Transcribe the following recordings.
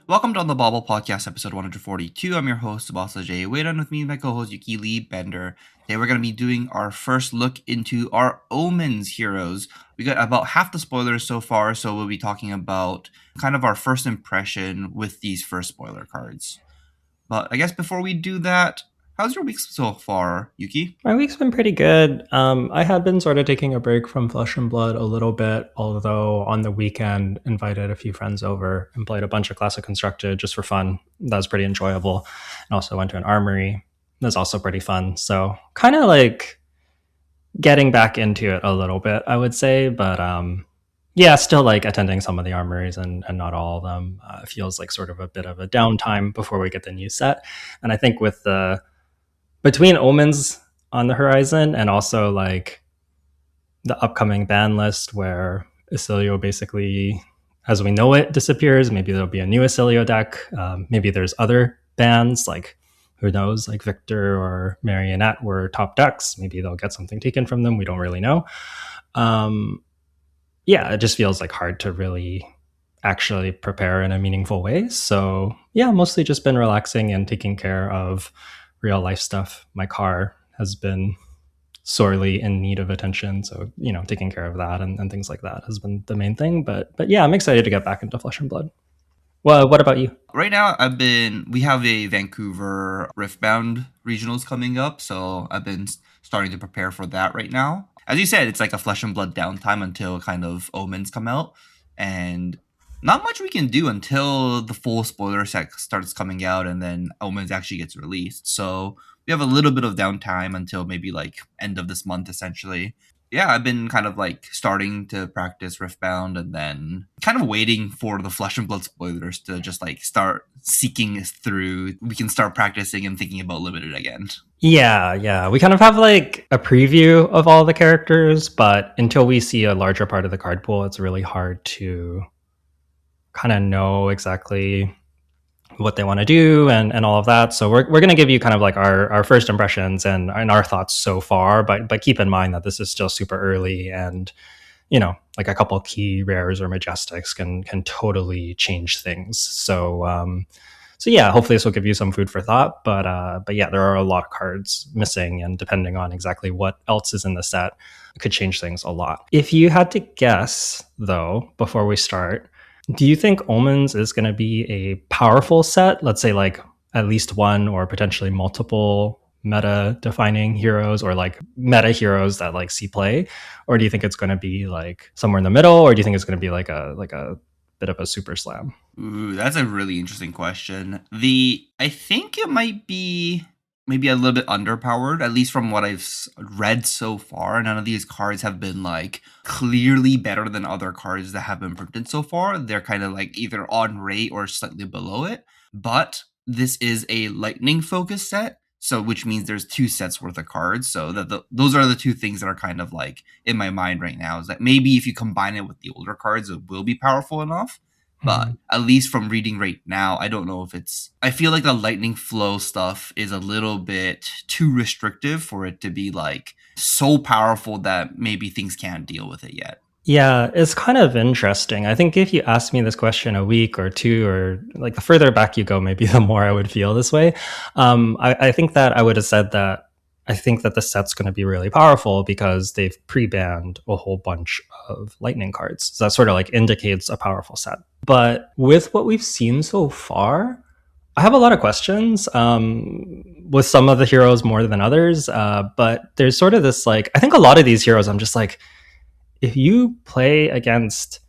Welcome to On the Bobble Podcast, episode 142. I'm your host, Subasa J. Wait on with me, my co-host Yuki Lee Bender. Today we're going to be doing our first look into our Omens heroes. We got about half the spoilers so far, so we'll be talking about kind of our first impression with these first spoiler cards. But I guess before we do that, how's your week so far, Yuki? My week's been pretty good. I had been sort of taking a break from Flesh and Blood a little bit, although on the weekend invited a few friends over and played a bunch of Classic Constructed just for fun. That was pretty enjoyable. And also went to an armory. That's also pretty fun. So kind of like getting back into it a little bit, I would say. But yeah, still like attending some of the armories and not all of them. Feels like sort of a bit of a downtime before we get the new set. And I think with the between Omens on the horizon and also like the upcoming ban list where Isilio basically, as we know it, disappears. Maybe there'll be a new Isilio deck. Maybe there's other bans, like who knows, like Victor or Marionette were top decks. Maybe they'll get something taken from them. We don't really know. Yeah, it just feels like hard to really actually prepare in a meaningful way. So yeah, mostly just been relaxing and taking care of real life stuff. My car has been sorely in need of attention, so taking care of that and things like that has been the main thing. But yeah, I'm excited to get back into Flesh and Blood. Well, what about you? Right now, we have a Vancouver Riftbound regionals coming up, so I've been starting to prepare for that right now. As you said, it's like a Flesh and Blood downtime until kind of Omens come out, and not much we can do until the full spoiler set starts coming out and then Omens actually gets released. So we have a little bit of downtime until maybe like end of this month, essentially. Yeah, I've been kind of like starting to practice Riftbound and then kind of waiting for the Flesh and Blood spoilers to just like start seeking through. We can start practicing and thinking about Limited again. Yeah. We kind of have like a preview of all the characters, but until we see a larger part of the card pool, it's really hard to kind of know exactly what they want to do and all of that. So we're going to give you kind of like our first impressions and our thoughts so far, but keep in mind that this is still super early and like a couple key rares or majestics can totally change things. So yeah, hopefully this will give you some food for thought, but yeah, there are a lot of cards missing, and depending on exactly what else is in the set, it could change things a lot. If you had to guess though, before we start, do you think Omens is going to be a powerful set? Let's say like at least one or potentially multiple meta defining heroes or like meta heroes that like see play? Or do you think it's going to be like somewhere in the middle? Or do you think it's going to be like a bit of a super slam? Ooh, that's a really interesting question. I think it might be maybe a little bit underpowered, at least from what I've read so far. None of these cards have been like clearly better than other cards that have been printed so far. They're kind of like either on rate or slightly below it. But this is a lightning focus set, so which means there's two sets worth of cards. So those are the two things that are kind of like in my mind right now, is that maybe if you combine it with the older cards, it will be powerful enough. But at least from reading right now, I don't know if I feel like the lightning flow stuff is a little bit too restrictive for it to be like so powerful that maybe things can't deal with it yet. Yeah, it's kind of interesting. I think if you asked me this question a week or two, or like the further back you go, maybe the more I would feel this way. I think that I would have said that I think that the set's going to be really powerful because they've pre-banned a whole bunch of lightning cards. So that sort of like indicates a powerful set. But with what we've seen so far, I have a lot of questions with some of the heroes more than others. But there's sort of this like, I think a lot of these heroes, I'm just like, if you play against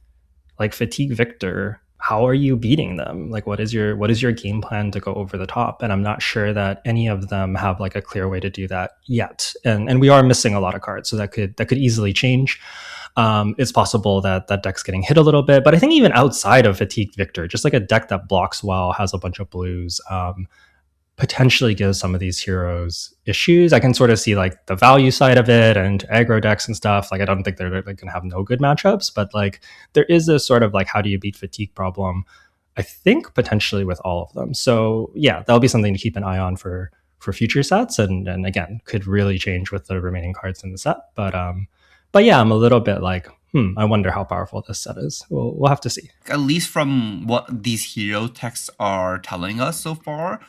like Fatigue Victor, how are you beating them? Like, what is your game plan to go over the top? And I'm not sure that any of them have like a clear way to do that yet. And we are missing a lot of cards, so that could easily change. It's possible that that deck's getting hit a little bit, but I think even outside of Fatigue Victor, just like a deck that blocks well, has a bunch of blues, potentially gives some of these heroes issues. I can sort of see like the value side of it and aggro decks and stuff. Like I don't think they're like, going to have no good matchups, but like there is this sort of like how do you beat fatigue problem, I think potentially with all of them. So yeah, that'll be something to keep an eye on for future sets, and again could really change with the remaining cards in the set. But yeah, I'm a little bit like I wonder how powerful this set is. We'll have to see. At least from what these hero texts are telling us so far,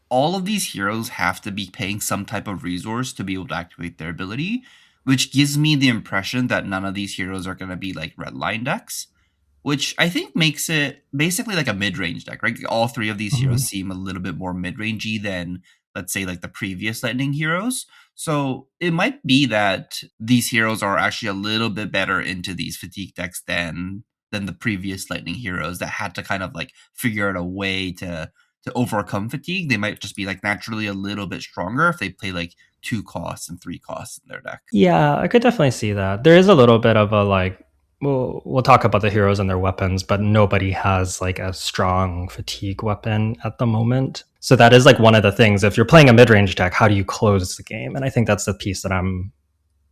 all of these heroes have to be paying some type of resource to be able to activate their ability, which gives me the impression that none of these heroes are going to be like red line decks, which I think makes it basically like a mid-range deck, right? All three of these heroes Mhm. seem a little bit more mid-rangey than, let's say, like the previous Lightning heroes. So it might be that these heroes are actually a little bit better into these fatigue decks than the previous Lightning heroes that had to kind of like figure out a way to overcome fatigue. They might just be like naturally a little bit stronger if they play like 2 costs and 3 costs in their deck. Yeah, I could definitely see that. There is a little bit of a like we'll talk about the heroes and their weapons, but nobody has like a strong fatigue weapon at the moment. So that is like one of the things. If you're playing a mid-range deck, how do you close the game? And I think that's the piece that I'm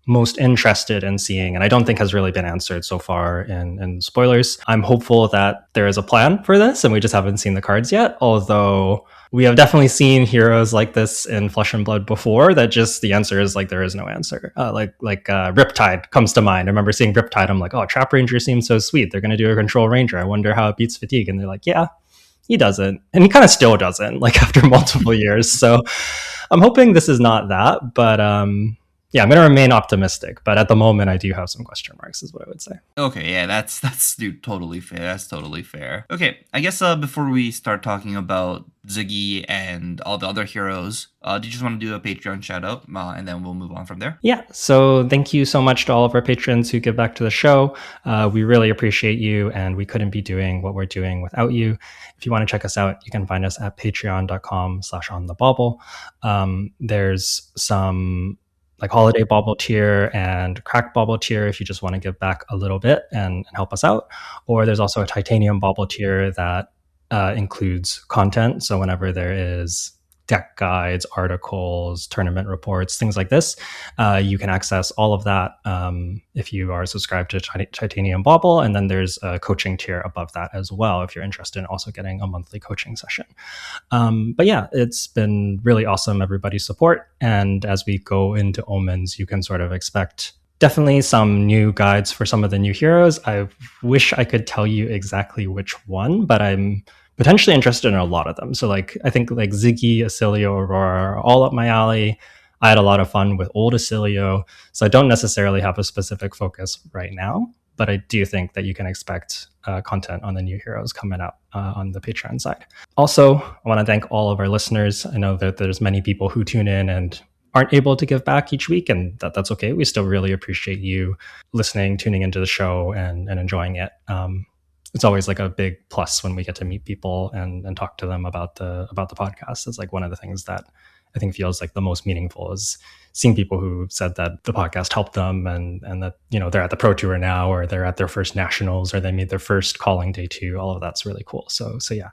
most interested in seeing, and I don't think has really been answered so far in spoilers. I'm hopeful that there is a plan for this, and we just haven't seen the cards yet. Although we have definitely seen heroes like this in Flesh and Blood before. That just the answer is like there is no answer. Riptide comes to mind. I remember seeing Riptide. I'm like, oh, Trap Ranger seems so sweet. They're going to do a Control Ranger. I wonder how it beats Fatigue. And they're like, yeah, he doesn't, and he kind of still doesn't. Like after multiple years. So I'm hoping this is not that, but yeah, I'm going to remain optimistic, but at the moment, I do have some question marks, is what I would say. Okay, yeah, that's dude, totally fair. That's totally fair. Okay, I guess before we start talking about Ziggy and all the other heroes, do you just want to do a Patreon shout out, and then we'll move on from there? Yeah, so thank you so much to all of our patrons who give back to the show. We really appreciate you, and we couldn't be doing what we're doing without you. If you want to check us out, you can find us at patreon.com/onthebauble. There's some like holiday bauble tier and crack bauble tier if you just want to give back a little bit and help us out. Or there's also a titanium bauble tier that includes content. So whenever there is deck guides, articles, tournament reports, things like this, you can access all of that if you are subscribed to Titanium Bauble. And then there's a coaching tier above that as well if you're interested in also getting a monthly coaching session. But yeah, it's been really awesome, everybody's support. And as we go into Omens, you can sort of expect definitely some new guides for some of the new heroes. I wish I could tell you exactly which one, but I'm potentially interested in a lot of them. So like I think like Ziggy, Acilio, Aurora are all up my alley. I had a lot of fun with old Acilio, so I don't necessarily have a specific focus right now, but I do think that you can expect content on the new heroes coming up on the Patreon side. Also, I want to thank all of our listeners. I know that there's many people who tune in and aren't able to give back each week, and that's okay. We still really appreciate you listening, tuning into the show, and enjoying it. It's always like a big plus when we get to meet people and talk to them about the podcast. It's like one of the things that I think feels like the most meaningful is seeing people who said that the podcast helped them and that, you know, they're at the Pro Tour now, or they're at their first nationals, or they made their first calling day too. All of that's really cool. So yeah,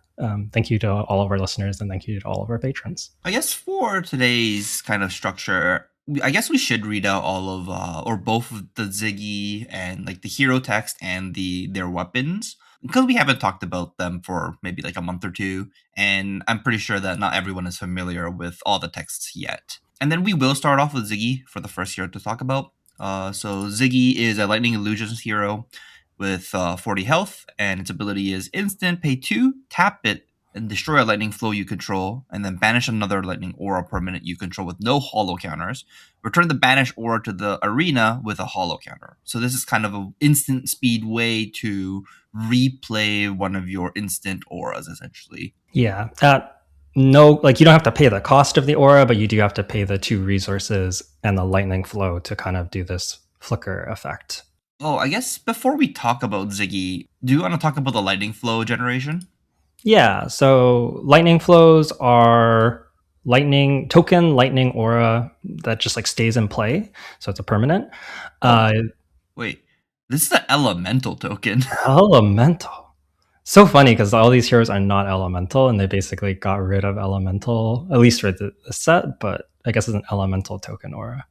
thank you to all of our listeners, and thank you to all of our patrons. I guess for today's kind of structure, I guess we should read out all of or both of the Ziggy and like the hero text and their weapons, because we haven't talked about them for maybe like a month or two, and I'm pretty sure that not everyone is familiar with all the texts yet. And then we will start off with Ziggy for the first hero to talk about. So Ziggy is a Lightning Illusions hero with 40 health, and its ability is instant, pay 2, tap it, and destroy a lightning flow you control, and then banish another lightning aura permanent you control with no hollow counters. Return the banished aura to the arena with a hollow counter. So this is kind of an instant speed way to replay one of your instant auras, essentially. Yeah. No, like you don't have to pay the cost of the aura, but you do have to pay the 2 resources and the lightning flow to kind of do this flicker effect. Oh, I guess before we talk about Ziggy, do you want to talk about the lightning flow generation? Yeah, so lightning flows are lightning aura that just like stays in play, so it's a permanent. Wait, this is an elemental token. Elemental. So funny because all these heroes are not elemental, and they basically got rid of elemental, at least for the set, but I guess it's an elemental token aura.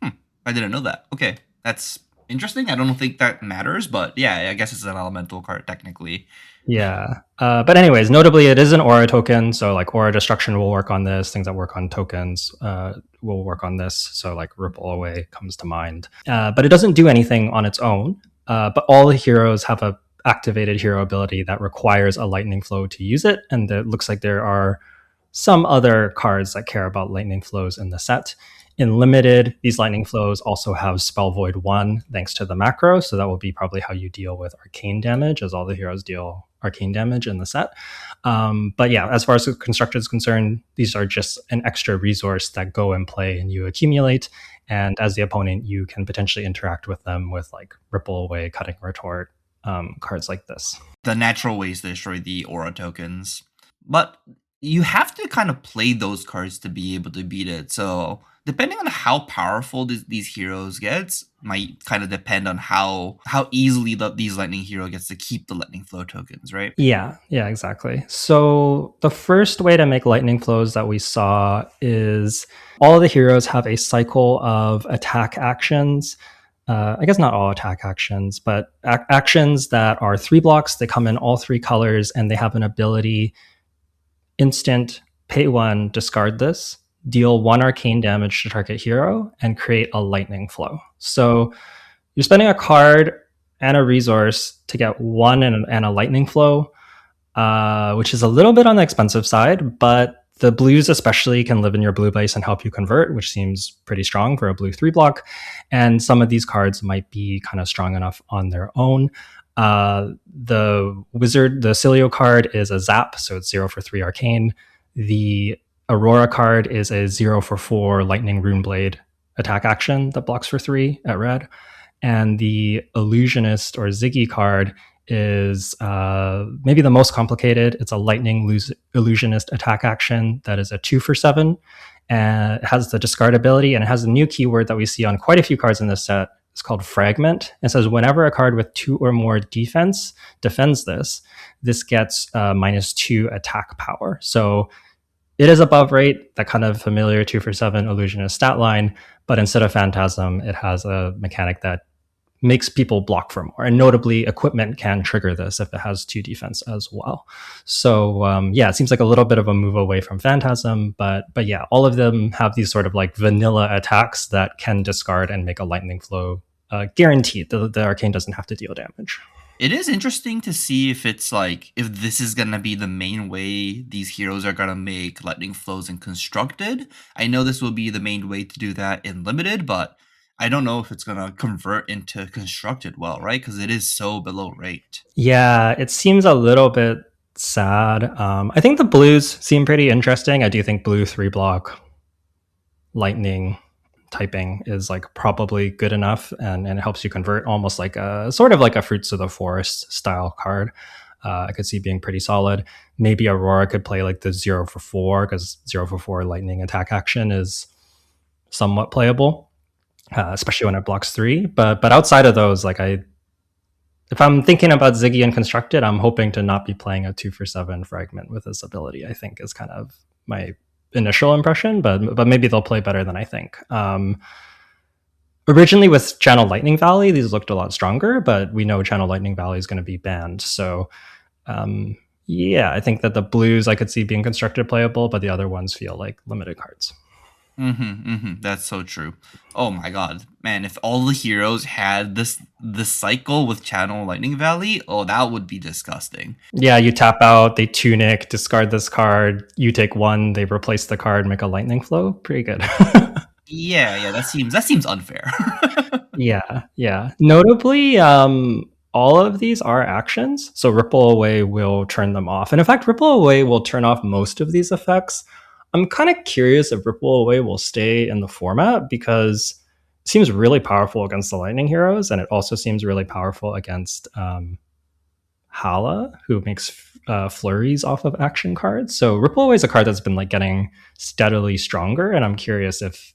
I didn't know that. Okay, that's interesting. I don't think that matters, but yeah, I guess it's an elemental card technically. Yeah. But anyways, notably, it is an aura token. So like aura destruction will work on this. Things that work on tokens will work on this. So like Ripple Away comes to mind. But it doesn't do anything on its own. But all the heroes have a activated hero ability that requires a lightning flow to use it, and it looks like there are some other cards that care about lightning flows in the set. In limited, these lightning flows also have Spell Void 1 thanks to the macro, so that will be probably how you deal with arcane damage, as all the heroes deal arcane damage in the set. But yeah, as far as constructed is concerned, these are just an extra resource that go and play and you accumulate. And as the opponent, you can potentially interact with them with like Ripple Away, Cutting Retort, cards like this. The natural ways to destroy the aura tokens. But you have to kind of play those cards to be able to beat it. So depending on how powerful these heroes gets, might kind of depend on how easily these lightning hero gets to keep the lightning flow tokens, right? Yeah, exactly. So the first way to make lightning flows that we saw is all of the heroes have a cycle of attack actions. I guess not all attack actions, but actions that are 3 blocks. They come in all 3 colors and they have an ability instant, pay 1, discard this, deal 1 arcane damage to target hero, and create a lightning flow. So you're spending a card and a resource to get 1 and a lightning flow, which is a little bit on the expensive side, but the blues especially can live in your blue base and help you convert, which seems pretty strong for a blue 3 block. And some of these cards might be kind of strong enough on their own. The wizard, the Cilio card is a zap, so it's 0 for 3 arcane. The Aurora card is a 0 for 4 lightning runeblade attack action that blocks for 3 at red. And the illusionist or Ziggy card is maybe the most complicated. It's a lightning illusionist attack action that is a 2 for 7. And it has the discard ability, and it has a new keyword that we see on quite a few cards in this set. It's called Fragment. It says whenever a card with 2 or more defense defends this gets -2 attack power. So it is above rate, that kind of familiar 2 for 7 illusionist stat line, but instead of Phantasm, it has a mechanic that makes people block for more. And notably, equipment can trigger this if it has 2 defense as well. So yeah, it seems like a little bit of a move away from Phantasm, but yeah, all of them have these sort of like vanilla attacks that can discard and make a lightning flow guaranteed. The arcane doesn't have to deal damage. It is interesting to see if it's like if this is gonna be the main way these heroes are gonna make lightning flows in constructed. I know this will be the main way to do that in limited, but I don't know if it's gonna convert into constructed well, right? Because it is so below rate. Yeah, it seems a little bit sad. I think the blues seem pretty interesting. I do think blue 3 block lightning typing is like probably good enough, and it helps you convert, almost like a sort of like a Fruits of the Forest style card. I could see being pretty solid. Maybe Aurora could play like the 0 for 4, because 0 for 4 lightning attack action is somewhat playable, especially when it blocks 3. But outside of those, like if I'm thinking about Ziggy and constructed, I'm hoping to not be playing a 2 for 7 fragment with this ability. I think is kind of my initial impression, but maybe they'll play better than I think. Originally with Channel Lightning Valley, these looked a lot stronger, but we know Channel Lightning Valley is going to be banned. So yeah, I think that the blues I could see being constructed playable, but the other ones feel like limited cards. That's so true. Oh my god, man! If all the heroes had this cycle with Channel Lightning Valley, oh, that would be disgusting. Yeah, you tap out, they tunic, discard this card, you take 1, they replace the card, make a lightning flow. Pretty good. Yeah, that seems unfair. Yeah. Notably, all of these are actions, so Ripple Away will turn them off. And in fact, Ripple Away will turn off most of these effects. I'm kind of curious if Ripple Away will stay in the format, because it seems really powerful against the lightning heroes, and it also seems really powerful against Hala, who makes flurries off of action cards. So Ripple Away is a card that's been like getting steadily stronger, and I'm curious if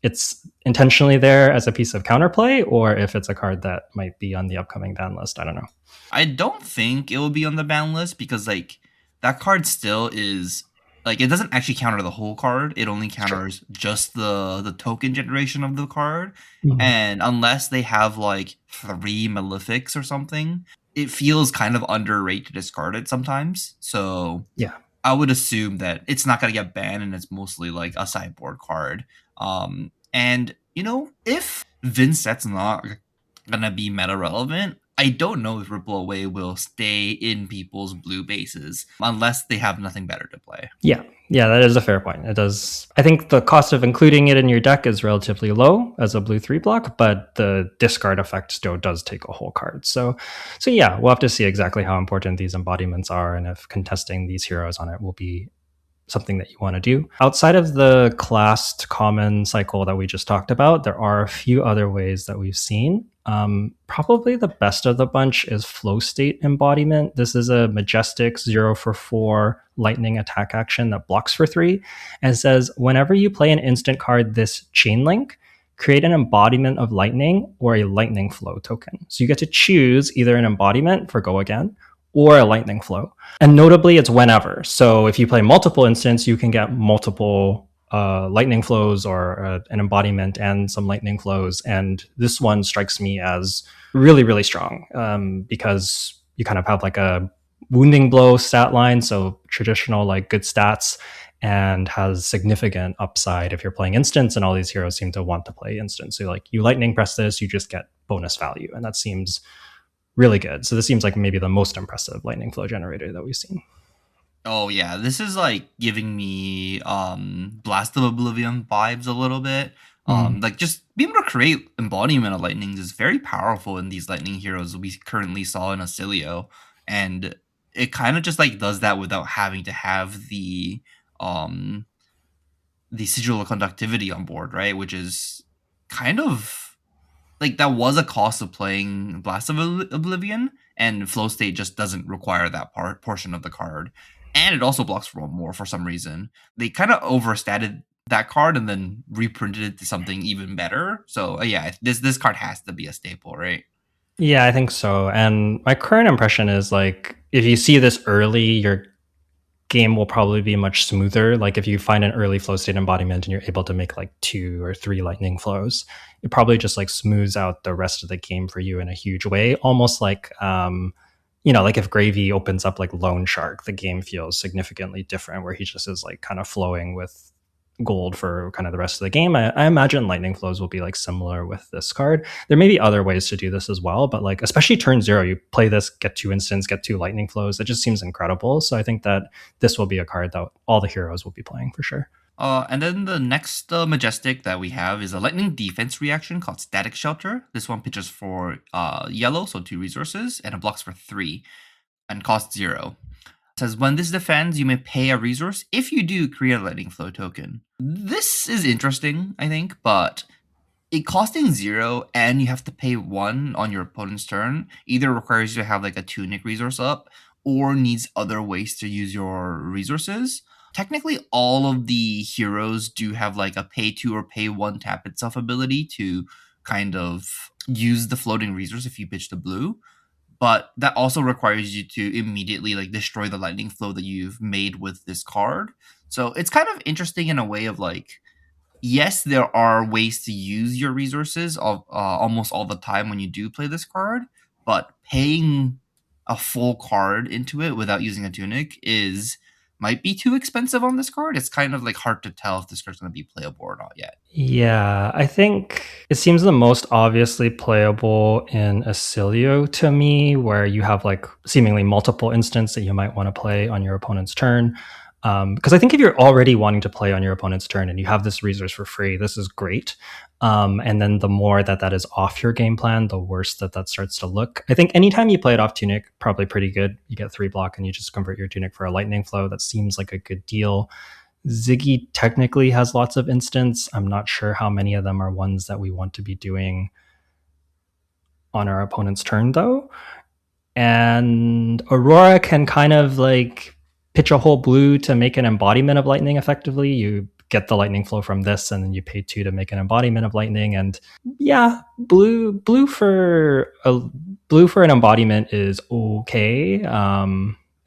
it's intentionally there as a piece of counterplay, or if it's a card that might be on the upcoming ban list. I don't know. I don't think it will be on the ban list, because like that card still is like, it doesn't actually counter the whole card. It only counters just the token generation of the card. Mhm. And unless they have like 3 Malefics or something, it feels kind of underrated to discard it sometimes. So Yeah. I would assume that it's not gonna get banned, and it's mostly like a sideboard card. And if Vincett's not gonna be meta relevant. I don't know if Ripple Away will stay in people's blue bases unless they have nothing better to play. Yeah, yeah, that is a fair point. It does. I think the cost of including it in your deck is relatively low as a blue 3 block, but the discard effect still does take a whole card. So yeah, we'll have to see exactly how important these embodiments are, and if contesting these heroes on it will be something that you want to do. Outside of the classed common cycle that we just talked about, there are a few other ways that we've seen. Probably the best of the bunch is Flow State Embodiment. This is a majestic 0 for 4 lightning attack action that blocks for 3 and says whenever you play an instant card this chain link, create an embodiment of lightning or a lightning flow token. So you get to choose either an embodiment for go again or a lightning flow. And notably, it's whenever. So if you play multiple instants, you can get multiple lightning flows or an embodiment and some lightning flows. And this one strikes me as really, really strong because you kind of have like a wounding blow stat line. So traditional, like good stats, and has significant upside if you're playing instants, and all these heroes seem to want to play instants. So like you lightning press this, you just get bonus value. And that seems really good. So this seems like maybe the most impressive lightning flow generator that we've seen. Oh yeah, this is like giving me Blast of Oblivion vibes a little bit. Like just being able to create embodiment of lightnings is very powerful in these lightning heroes we currently saw in Acilio. And it kind of just like does that without having to have the sigil of conductivity on board, right? Which is kind of like that was a cost of playing Blast of Oblivion, and Flow State just doesn't require that portion of the card. And it also blocks for one more for some reason. They kind of overstated that card and then reprinted it to something even better. So yeah, this card has to be a staple, right? Yeah, I think so. And my current impression is like if you see this early, your game will probably be much smoother. Like if you find an early flow state embodiment and you're able to make like 2 or 3 lightning flows, it probably just like smooths out the rest of the game for you in a huge way. Almost like like if Gravy opens up like Lone Shark, the game feels significantly different where he just is like kind of flowing with gold for kind of the rest of the game. I imagine lightning flows will be like similar with this card. There may be other ways to do this as well, but like especially turn 0, you play this, get 2 instants, get 2 lightning flows. It just seems incredible. So I think that this will be a card that all the heroes will be playing for sure. And then the next Majestic that we have is a lightning defense reaction called Static Shelter. This one pitches for yellow, so 2 resources, and it blocks for 3 and costs 0. It says when this defends, you may pay a resource. If you do, create a lightning flow token. This is interesting, I think, but it costing 0 and you have to pay 1 on your opponent's turn either requires you to have like a tunic resource up or needs other ways to use your resources. Technically, all of the heroes do have like a pay 2 or pay 1 tap itself ability to kind of use the floating resource if you pitch the blue. But that also requires you to immediately like destroy the lightning flow that you've made with this card. So it's kind of interesting in a way of like, yes, there are ways to use your resources almost all the time when you do play this card, but paying a full card into it without using a tunic might be too expensive on this card. It's kind of like hard to tell if this card's going to be playable or not yet. Yeah, I think it seems the most obviously playable in Acilio to me, where you have like seemingly multiple instances that you might want to play on your opponent's turn. Because I think if you're already wanting to play on your opponent's turn and you have this resource for free, this is great. And then the more that is off your game plan, the worse that starts to look. I think anytime you play it off Tunic, probably pretty good. You get 3 block and you just convert your Tunic for a lightning flow. That seems like a good deal. Ziggy technically has lots of instants. I'm not sure how many of them are ones that we want to be doing on our opponent's turn, though. And Aurora can kind of like pitch a whole blue to make an embodiment of lightning effectively. You get the lightning flow from this and then you pay 2 to make an embodiment of lightning. And yeah, blue for an embodiment is okay.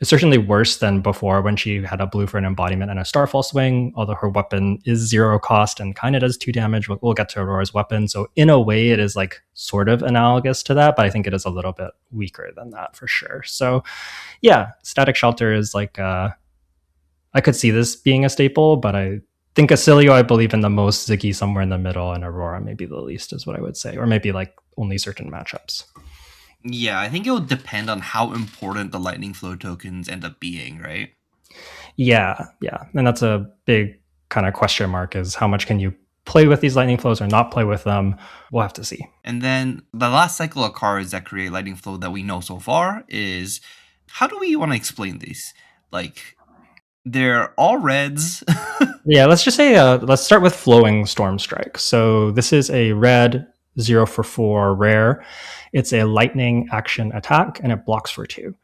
It's certainly worse than before when she had a blue for an embodiment and a Starfall Swing, although her weapon is 0 cost and kind of does 2 damage. We'll get to Aurora's weapon. So in a way, it is like sort of analogous to that, but I think it is a little bit weaker than that for sure. So yeah, Static Shelter is like, I could see this being a staple, but I think Acilio, I believe in the most, Ziggy somewhere in the middle, and Aurora maybe the least is what I would say. Or maybe like only certain matchups. Yeah, I think it would depend on how important the lightning flow tokens end up being, right? Yeah, yeah. And that's a big kind of question mark, is how much can you play with these lightning flows or not play with them? We'll have to see. And then the last cycle of cards that create lightning flow that we know so far is, how do we want to explain these? Like, they're all reds. Yeah, let's just say, let's start with Flowing Storm Strike. So this is a red 0 for 4 rare. It's a lightning action attack, and it blocks for 2.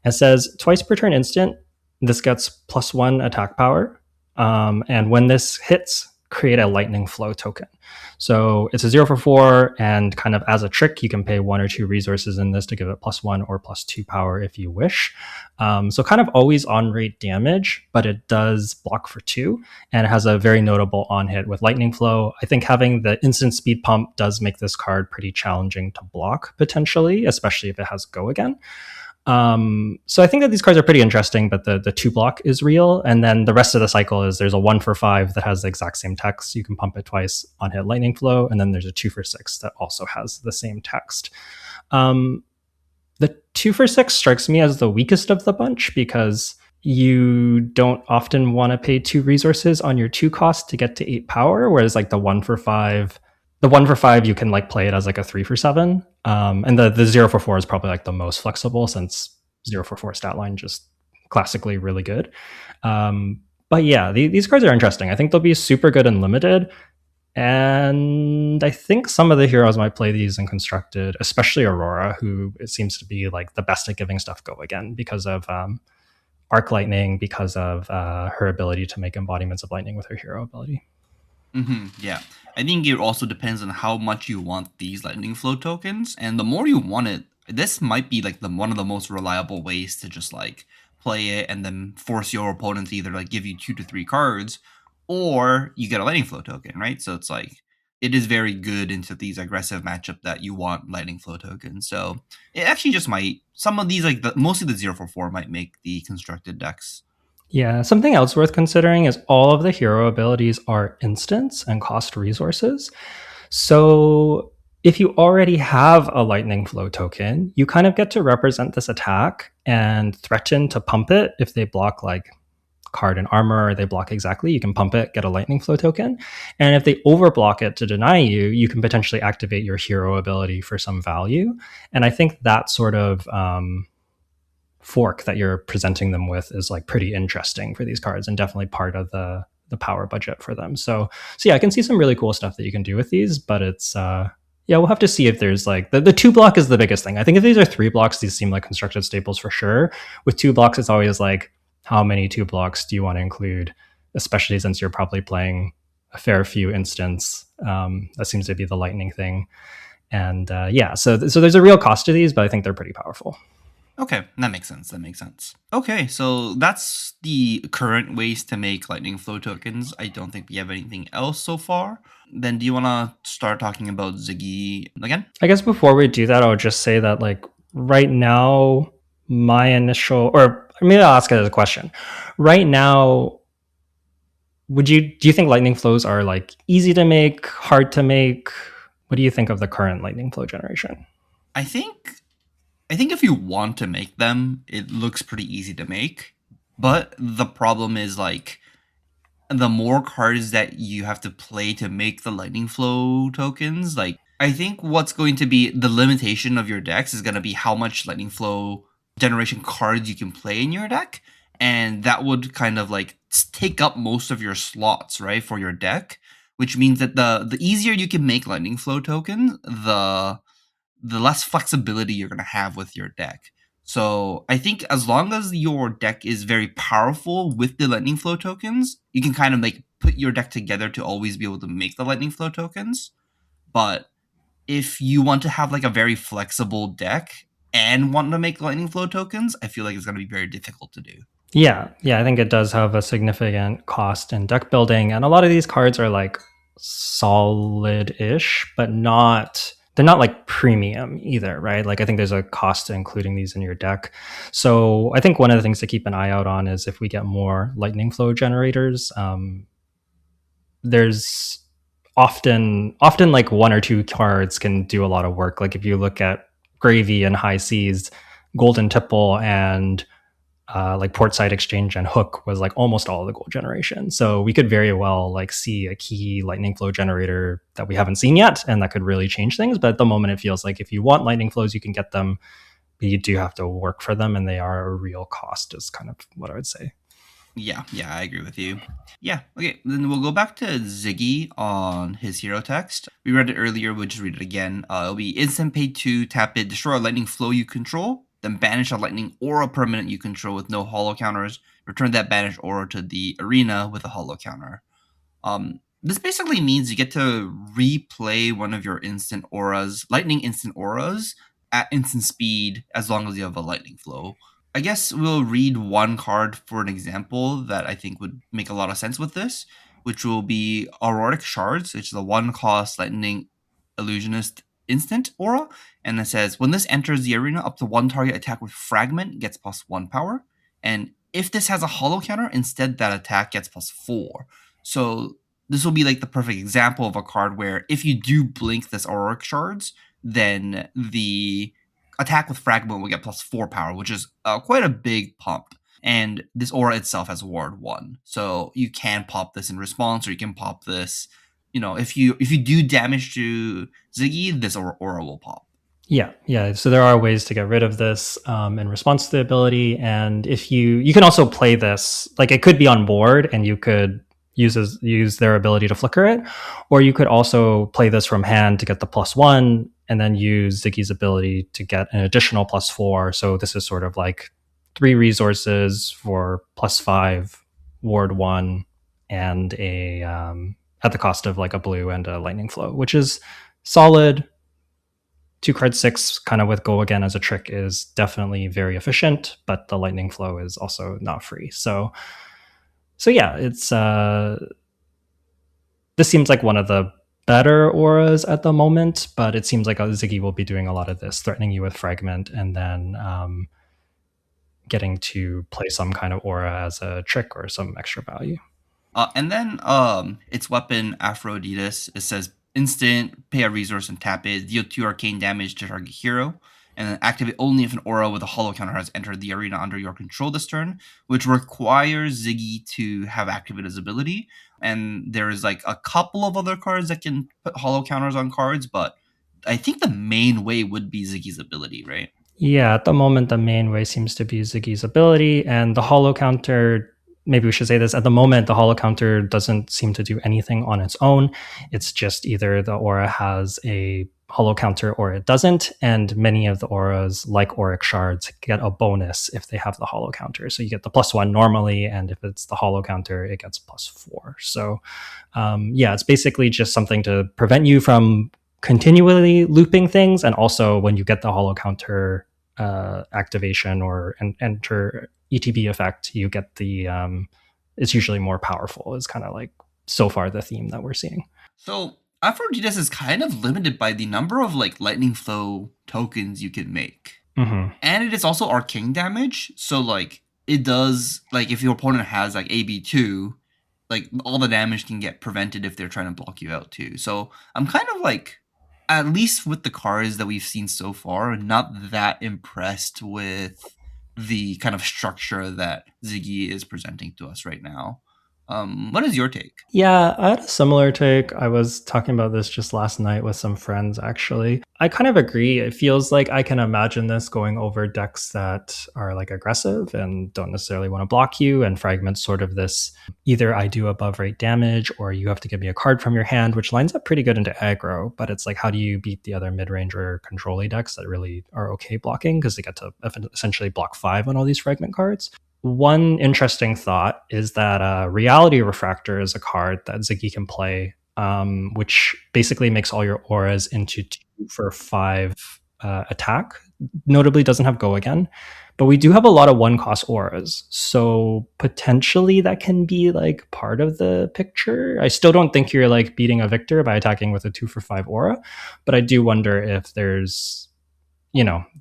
It says twice per turn instant, this gets +1 attack power. And when this hits, create a lightning flow token. So it's a 0 for 4, and kind of as a trick, you can pay 1 or 2 resources in this to give it +1 or +2 power if you wish. So kind of always on rate damage, but it does block for 2, and it has a very notable on hit with lightning flow. I think having the instant speed pump does make this card pretty challenging to block potentially, especially if it has go again. So I think that these cards are pretty interesting, but the 2 block is real. And then the rest of the cycle is there's a 1 for 5 that has the exact same text. You can pump it twice on hit lightning flow. And then there's a 2 for 6 that also has the same text. The 2 for 6 strikes me as the weakest of the bunch, because you don't often want to pay 2 resources on your 2 cost to get to 8 power, whereas like the 1 for 5, you can like play it as like a 3 for 7. And the 0 for 4 is probably like the most flexible, since 0 for 4 stat line just classically really good. But yeah, these cards are interesting. I think they'll be super good and limited. And I think some of the heroes might play these in constructed, especially Aurora, who it seems to be like the best at giving stuff go again because of arc lightning, because of her ability to make embodiments of lightning with her hero ability. Yeah. I think it also depends on how much you want these lightning flow tokens. And the more you want it, this might be like one of the most reliable ways to just like play it and then force your opponent to either like give you 2 to 3 cards, or you get a lightning flow token, right? So it's like it is very good into these aggressive matchup that you want lightning flow tokens. So it actually just might, some of these like mostly the 0 for 4 might make the constructed decks. Yeah, something else worth considering is all of the hero abilities are instants and cost resources. So if you already have a lightning flow token, you kind of get to represent this attack and threaten to pump it if they block like card and armor, or they block exactly. You can pump it, get a lightning flow token. And if they overblock it to deny you, you can potentially activate your hero ability for some value. And I think that sort of fork that you're presenting them with is like pretty interesting for these cards, and definitely part of the power budget for them. So yeah, I can see some really cool stuff that you can do with these, but it's yeah, we'll have to see if there's like the 2 block is the biggest thing. I think if these are 3 blocks, these seem like constructed staples for sure. With 2 blocks, it's always like, how many 2 blocks do you want to include, especially since you're probably playing a fair few instants. That seems to be the lightning thing. And yeah, so there's a real cost to these, but I think they're pretty powerful. Okay, that makes sense. Okay, so that's the current ways to make lightning flow tokens. I don't think we have anything else so far. Then do you want to start talking about Ziggy again? I guess before we do that, I would just say that like right now, my initial, or maybe I'll ask it as a question. Right now, do you think lightning flows are like easy to make, hard to make? What do you think of the current lightning flow generation? I think if you want to make them, it looks pretty easy to make. But the problem is like the more cards that you have to play to make the lightning flow tokens, like I think what's going to be the limitation of your decks is going to be how much lightning flow generation cards you can play in your deck, and that would kind of like take up most of your slots, right, for your deck, which means that the easier you can make lightning flow tokens, the less flexibility you're going to have with your deck. So I think as long as your deck is very powerful with the lightning flow tokens, you can kind of like put your deck together to always be able to make the lightning flow tokens. But if you want to have like a very flexible deck and want to make lightning flow tokens, I feel like it's going to be very difficult to do. Yeah, I think it does have a significant cost in deck building, and a lot of these cards are like solid-ish, but they're not like premium either, right? Like I think there's a cost to including these in your deck. So I think one of the things to keep an eye out on is if we get more lightning flow generators, there's often like one or two cards can do a lot of work. Like if you look at Gravy and High Seas, Golden Tipple and like Portside Exchange and Hook was like almost all of the gold generation. So we could very well like see a key lightning flow generator that we haven't seen yet, and that could really change things. But at the moment, it feels like if you want lightning flows, you can get them, but you do have to work for them, and they are a real cost. Is kind of what I would say. Yeah, I agree with you. Yeah, okay, then we'll go back to Ziggy on his hero text. We read it earlier, we'll just read it again. It'll be instant pay 2, tap it, destroy a lightning flow you control, then banish a lightning aura permanent you control with no hollow counters. Return that banished aura to the arena with a hollow counter. This basically means you get to replay one of your instant auras, lightning instant auras, at instant speed as long as you have a lightning flow. I guess we'll read one card for an example that I think would make a lot of sense with this, which will be Auroric Shards, which is a 1-cost lightning illusionist instant aura. And it says, when this enters the arena, up to one target attack with fragment gets +1 power. And if this has a hollow counter, instead that attack gets +4. So this will be like the perfect example of a card where if you do blink this Auroric Shards, then the attack with fragment will get +4 power, which is quite a big pump. And this aura itself has ward 1, so you can pop this in response, or you can pop this. If you do damage to Ziggy, this aura will pop. Yeah. So there are ways to get rid of this in response to the ability, and if you can also play this like it could be on board, and you could use their ability to flicker it, or you could also play this from hand to get the +1, and then use Ziggy's ability to get an additional +4. So this is sort of like 3 resources for +5 ward 1, and a at the cost of like a blue and a lightning flow, which is solid. 2 card 6 kind of with go again as a trick is definitely very efficient, but the lightning flow is also not free. So yeah, it's this seems like one of the better auras at the moment, but it seems like Ziggy will be doing a lot of this, threatening you with fragment, and then getting to play some kind of aura as a trick or some extra value. And then its weapon Aphroditus, it says instant, pay a resource and tap it, deal 2 arcane damage to target hero, and then activate only if an aura with a hollow counter has entered the arena under your control this turn, which requires Ziggy to have activated his ability. And there's like a couple of other cards that can put hollow counters on cards, but I think the main way would be Ziggy's ability, right? Yeah, at the moment, the main way seems to be Ziggy's ability, and the hollow counter. Maybe we should say this, at the moment, the hollow counter doesn't seem to do anything on its own. It's just either the aura has a hollow counter or it doesn't, and many of the auras, like Auric Shards, get a bonus if they have the hollow counter. So you get the +1 normally, and if it's the hollow counter, it gets +4. So it's basically just something to prevent you from continually looping things, and also when you get the hollow counter activation or enter ETB effect, you get the it's usually more powerful, is kind of like so far the theme that we're seeing. So Aphroditus is kind of limited by the number of like lightning flow tokens you can make. Mm-hmm. And it is also arcane damage, so like it does, like if your opponent has like AB2, like all the damage can get prevented if they're trying to block you out too. So I'm kind of like, at least with the cards that we've seen so far, not that impressed with the kind of structure that Ziggy is presenting to us right now. What is your take? Yeah, I had a similar take. I was talking about this just last night with some friends, actually. I kind of agree. It feels like I can imagine this going over decks that are like aggressive and don't necessarily want to block you, and fragments sort of this either I do above rate damage or you have to give me a card from your hand, which lines up pretty good into aggro. But it's like, how do you beat the other mid-range or control-y decks that really are okay blocking, because they get to essentially block 5 on all these fragment cards? One interesting thought is that Reality Refractor is a card that Ziggy can play, which basically makes all your auras into 2 for 5 attack. Notably doesn't have go again, but we do have a lot of 1-cost auras. So potentially that can be like part of the picture. I still don't think you're like beating a victor by attacking with a 2 for 5 aura, but I do wonder if there's,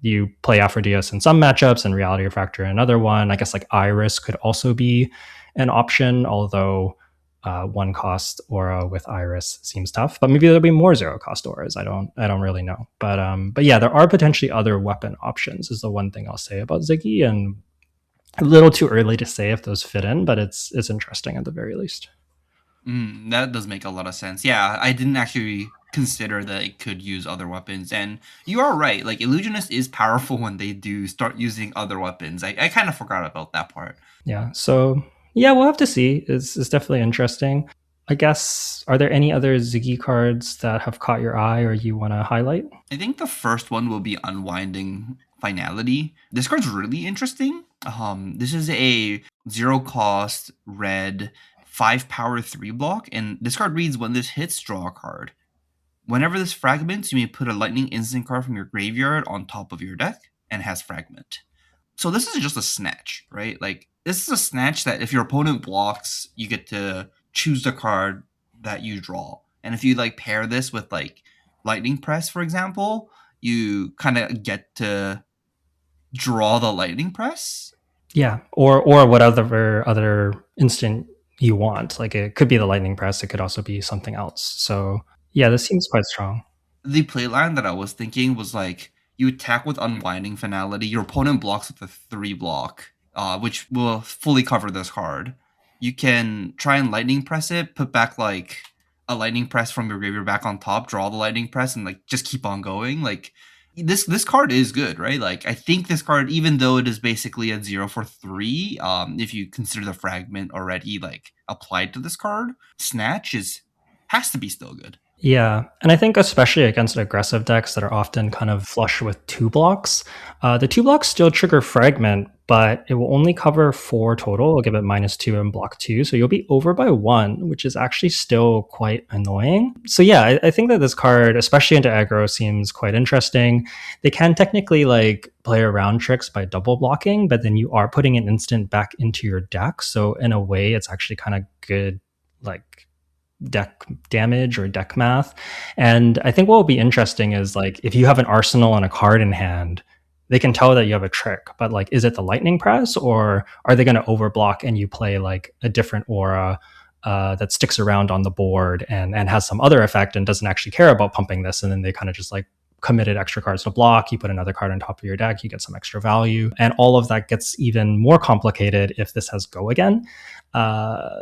you play Aphrodius in some matchups and Reality Refractor in another one. I guess like Iris could also be an option, although one cost aura with Iris seems tough, but maybe there'll be more zero cost auras. I don't really know, but yeah, there are potentially other weapon options. Is the one thing I'll say about Ziggy, and a little too early to say if those fit in, but it's interesting at the very least. That does make a lot of sense. Yeah, I didn't actually consider that it could use other weapons, and you are right. Like illusionist is powerful when they do start using other weapons. I kind of forgot about that part. Yeah, so yeah, we'll have to see. It's definitely interesting. I guess, are there any other Ziggy cards that have caught your eye or you want to highlight? I think the first one will be Unwinding Finality. This card's really interesting. This is a zero cost red 5 power 3 block, and this card reads when this hits, draw a card. Whenever this fragments, you may put a lightning instant card from your graveyard on top of your deck and has fragment. So this is just a snatch, right? Like this is a snatch that if your opponent blocks, you get to choose the card that you draw. And if you like pair this with like lightning press, for example, you kind of get to draw the lightning press. Yeah, or whatever other instant you want. Like it could be the lightning press. It could also be something else. So yeah, this seems quite strong. The playline that I was thinking was like you attack with Unwinding Finality. Your opponent blocks with a 3 block, which will fully cover this card. You can try and lightning press it, put back like a lightning press from your graveyard back on top, draw the lightning press, and like just keep on going. Like this card is good, right? Like I think this card, even though it is basically a 0 for 3, if you consider the fragment already like applied to this card, Snatch is has to be still good. Yeah, and I think especially against aggressive decks that are often kind of flush with 2 blocks, the 2 blocks still trigger Fragment, but it will only cover 4 total. It'll give it -2 in block 2, so you'll be over by 1, which is actually still quite annoying. So yeah, I think that this card, especially into aggro, seems quite interesting. They can technically like play around tricks by double blocking, but then you are putting an instant back into your deck, so in a way, it's actually kind of good, like deck damage or deck math. And I think what will be interesting is like if you have an arsenal and a card in hand, they can tell that you have a trick, but like is it the lightning press or are they going to overblock and you play like a different aura that sticks around on the board and has some other effect and doesn't actually care about pumping this, and then they kind of just like committed extra cards to block, you put another card on top of your deck, you get some extra value. And all of that gets even more complicated if this has go again.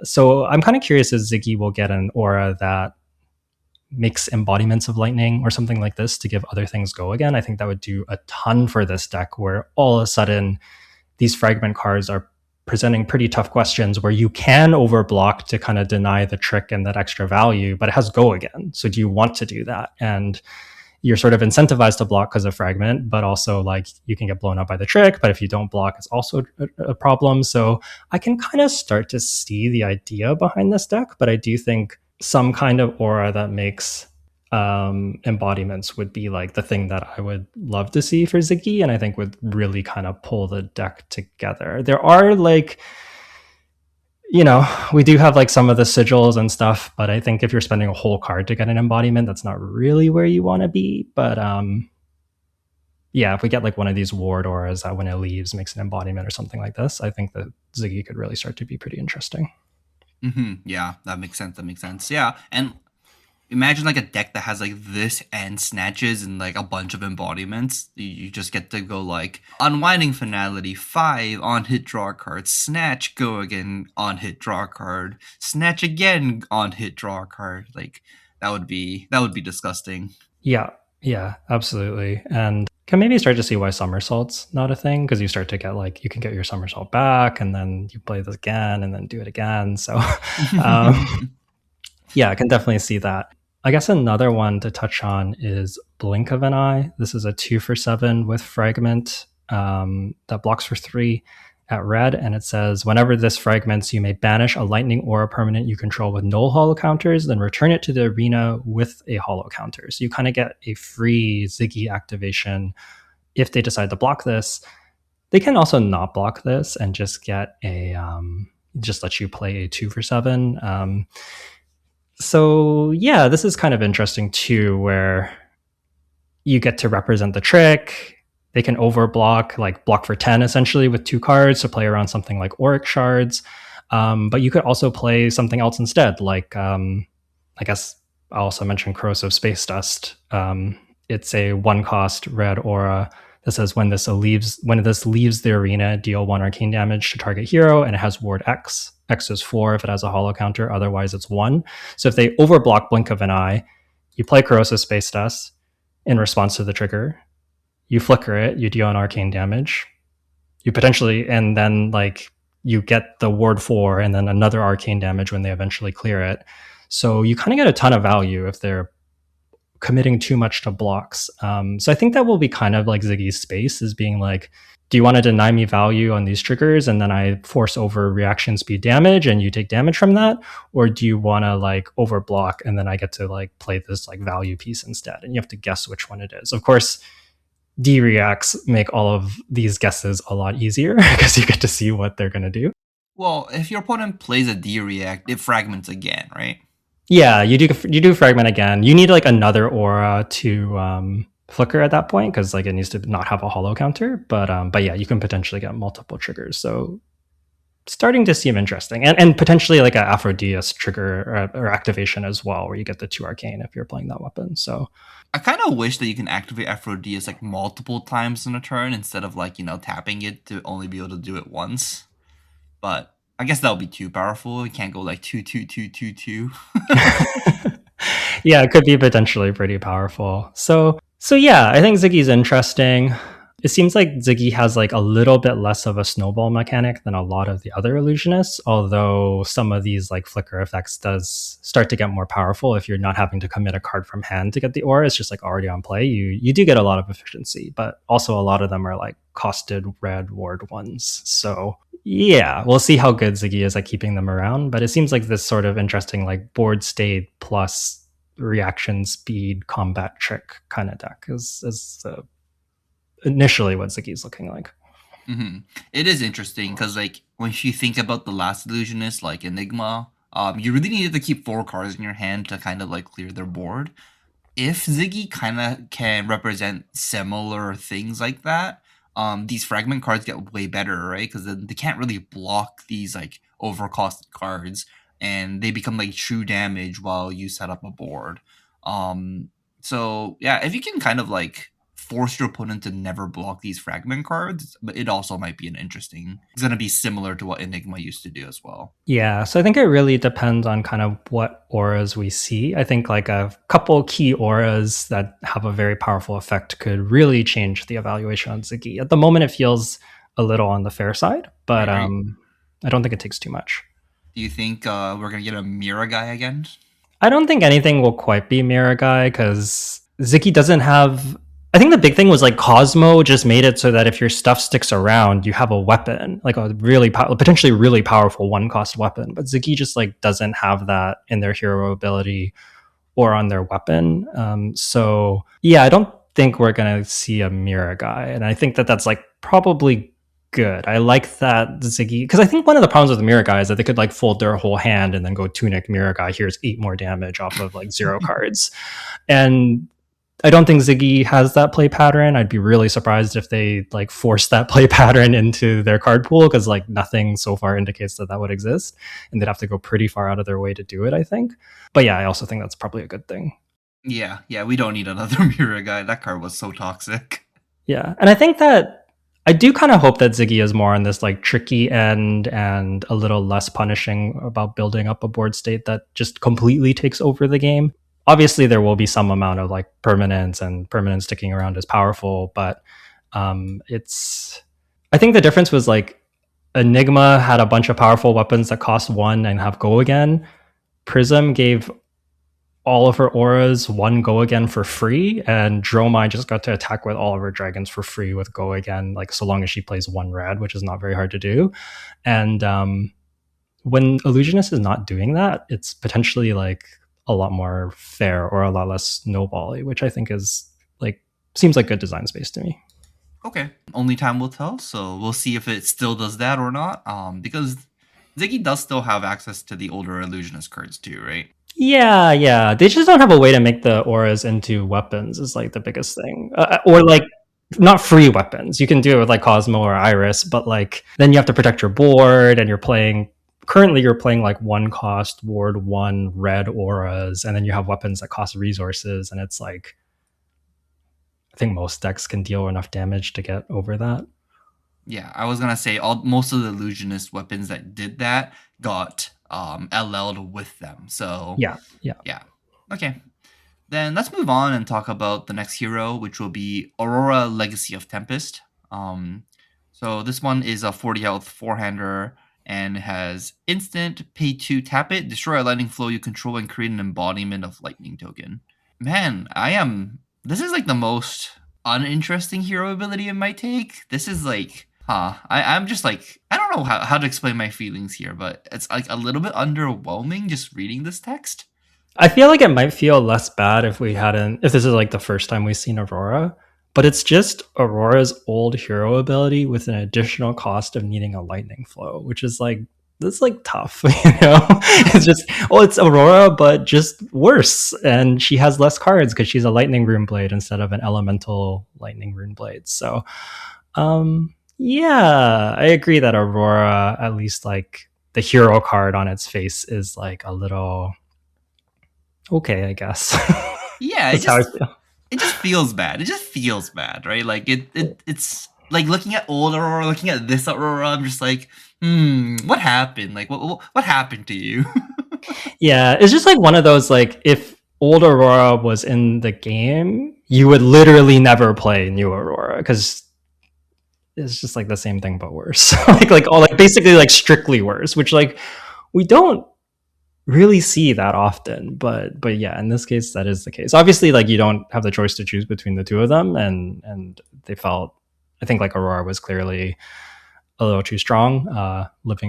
So I'm kind of curious if Ziggy will get an aura that makes embodiments of lightning or something like this to give other things go again. I think that would do a ton for this deck, where all of a sudden these fragment cards are presenting pretty tough questions where you can overblock to kind of deny the trick and that extra value, but it has go again. So do you want to do that? And you're sort of incentivized to block because of fragment, but also like you can get blown up by the trick. But if you don't block, it's also a problem. So I can kind of start to see the idea behind this deck, but I do think some kind of aura that makes embodiments would be like the thing that I would love to see for Ziggy, and I think would really kind of pull the deck together. There are like, you know, we do have like some of the sigils and stuff, but I think if you're spending a whole card to get an embodiment, that's not really where you want to be. But yeah, if we get like one of these ward auras that when it leaves makes an embodiment or something like this, I think that Ziggy could really start to be pretty interesting. Yeah, that makes sense. That makes sense. Yeah, and imagine like a deck that has like this and snatches and like a bunch of embodiments. You just get to go like Unwinding Finality 5 on hit draw a card, snatch go again on hit draw a card, snatch again on hit draw a card. Like that would be disgusting. Yeah, absolutely. And can maybe start to see why somersault's not a thing, because you start to get like you can get your somersault back and then you play this again and then do it again. So yeah, I can definitely see that. I guess another one to touch on is Blink of an Eye. This is a 2 for 7 with Fragment that blocks for 3 at red, and it says whenever this fragments, you may banish a lightning aura permanent you control with no hollow counters, then return it to the arena with a hollow counter. So you kind of get a free Ziggy activation if they decide to block this. They can also not block this and just get a just let you play a 2 for 7. So yeah, this is kind of interesting too, where you get to represent the trick. They can overblock, like block for 10 essentially with 2 cards to play around something like Auric Shards. But you could also play something else instead, like I guess I also mentioned Corrosive Space Dust. It's a one cost red aura that says when this leaves the arena, deal one arcane damage to target hero, and it has ward X. X is 4 if it has a hollow counter, otherwise it's 1. So if they overblock Blink of an Eye, you play Corrosive Space Dust in response to the trigger. You flicker it, you deal an arcane damage. You potentially, and then like you get the ward 4 and then another arcane damage when they eventually clear it. So you kind of get a ton of value if they're committing too much to blocks. So I think that will be kind of like Ziggy's space, is being like, do you want to deny me value on these triggers and then I force over reaction speed damage and you take damage from that? Or do you want to like overblock and then I get to like play this like value piece instead? And you have to guess which one it is. Of course, D reacts make all of these guesses a lot easier because you get to see what they're going to do. Well, if your opponent plays a D react, it fragments again, right? Yeah, you do fragment again. You need like another aura to flicker at that point because like it needs to not have a hollow counter. But yeah, you can potentially get multiple triggers. So starting to seem interesting, and potentially like an Aphroditeus trigger or activation as well, where you get the 2 arcane if you're playing that weapon. So I kind of wish that you can activate Aphroditeus like multiple times in a turn instead of like, tapping it to only be able to do it once. But I guess that would be too powerful. You can't go like 2 2 2 2 2. yeah, it could be potentially pretty powerful. So yeah, I think Ziggy's interesting. It seems like Ziggy has like a little bit less of a snowball mechanic than a lot of the other illusionists, although some of these like flicker effects does start to get more powerful if you're not having to commit a card from hand to get the aura. It's just like already on play. You do get a lot of efficiency, but also a lot of them are like costed red ward ones. So yeah, we'll see how good Ziggy is at keeping them around. But it seems like this sort of interesting like board state plus reaction speed combat trick kind of deck is initially what Ziggy's looking like. Mm-hmm. It is interesting because like when you think about the last illusionist like Enigma, you really needed to keep 4 cards in your hand to kind of like clear their board. If Ziggy kind of can represent similar things like that, these fragment cards get way better, right? Because then they can't really block these like overcosted cards, and they become like true damage while you set up a board. So yeah, if you can kind of like force your opponent to never block these fragment cards, but it also might be it's going to be similar to what Enigma used to do as well. Yeah, so I think it really depends on kind of what auras we see. I think like a couple key auras that have a very powerful effect could really change the evaluation on Ziggy. At the moment, it feels a little on the fair side, but Right. I don't think it takes too much. Do you think we're going to get a Mira guy again? I don't think anything will quite be Mira Guy because Ziggy doesn't have. I think the big thing was like Cosmo just made it so that if your stuff sticks around, you have a weapon, like a really potentially really powerful 1-cost weapon. But Ziggy just like doesn't have that in their hero ability or on their weapon. So yeah, I don't think we're gonna see a Mira Guy, and I think that that's like probably good. I like that Ziggy, because I think one of the problems with the Mira Guy is that they could like fold their whole hand and then go Tunic Mira Guy. Here's 8 more damage off of like 0 cards, and I don't think Ziggy has that play pattern. I'd be really surprised if they like force that play pattern into their card pool, because like nothing so far indicates that that would exist, and they'd have to go pretty far out of their way to do it, I think. But yeah, I also think that's probably a good thing. Yeah, we don't need another Mira guy. That card was so toxic. Yeah, and I think that I do kind of hope that Ziggy is more on this like tricky end and a little less punishing about building up a board state that just completely takes over the game. Obviously, there will be some amount of like permanence, and permanence sticking around is powerful, but it's. I think the difference was like Enigma had a bunch of powerful weapons that cost 1 and have go again. Prism gave all of her auras 1 go again for free, and Dromai just got to attack with all of her dragons for free with go again, like so long as she plays 1 red, which is not very hard to do. And when Illusionist is not doing that, it's potentially like a lot more fair or a lot less snowbally, which I think is like seems like good design space to me. Okay, only time will tell. So we'll see if it still does that or not. Because Ziggy does still have access to the older illusionist cards too, right? Yeah. They just don't have a way to make the auras into weapons is like the biggest thing. Or like not free weapons. You can do it with like Cosmo or Iris, but like then you have to protect your board and you're playing currently you're playing like one cost ward one red auras, and then you have weapons that cost resources, and it's like I think most decks can deal enough damage to get over that. Yeah, I was gonna say most of the illusionist weapons that did that got LL'd with them. So Yeah, yeah. yeah. Okay. Then let's move on and talk about the next hero, which will be Aurora Legacy of Tempest. Um, so this one is a 40 health four-hander and has instant pay to tap it, destroy a lightning flow you control, and create an embodiment of lightning token. Man, this is like the most uninteresting hero ability it might take. This is like, I'm just like, I don't know how to explain my feelings here, but it's like a little bit underwhelming just reading this text. I feel like it might feel less bad if this is like the first time we've seen Aurora, but it's just Aurora's old hero ability with an additional cost of needing a lightning flow, which is like that's like tough, It's just it's Aurora, but just worse, and she has less cards because she's a lightning rune blade instead of an elemental lightning rune blade. So, yeah, I agree that Aurora, at least like the hero card on its face, is like a little okay, I guess. Yeah, That's how I feel. it just feels bad. It just feels bad, right? Like it's like looking at old Aurora, looking at this Aurora. I'm just like, what happened? Like, what happened to you? Yeah, it's just like one of those like if old Aurora was in the game, you would literally never play new Aurora because it's just like the same thing but worse. like basically like strictly worse, which like we don't really see that often, but yeah, in this case that is the case. Obviously like you don't have the choice to choose between the two of them, and they felt, I think like Aurora was clearly a little too strong,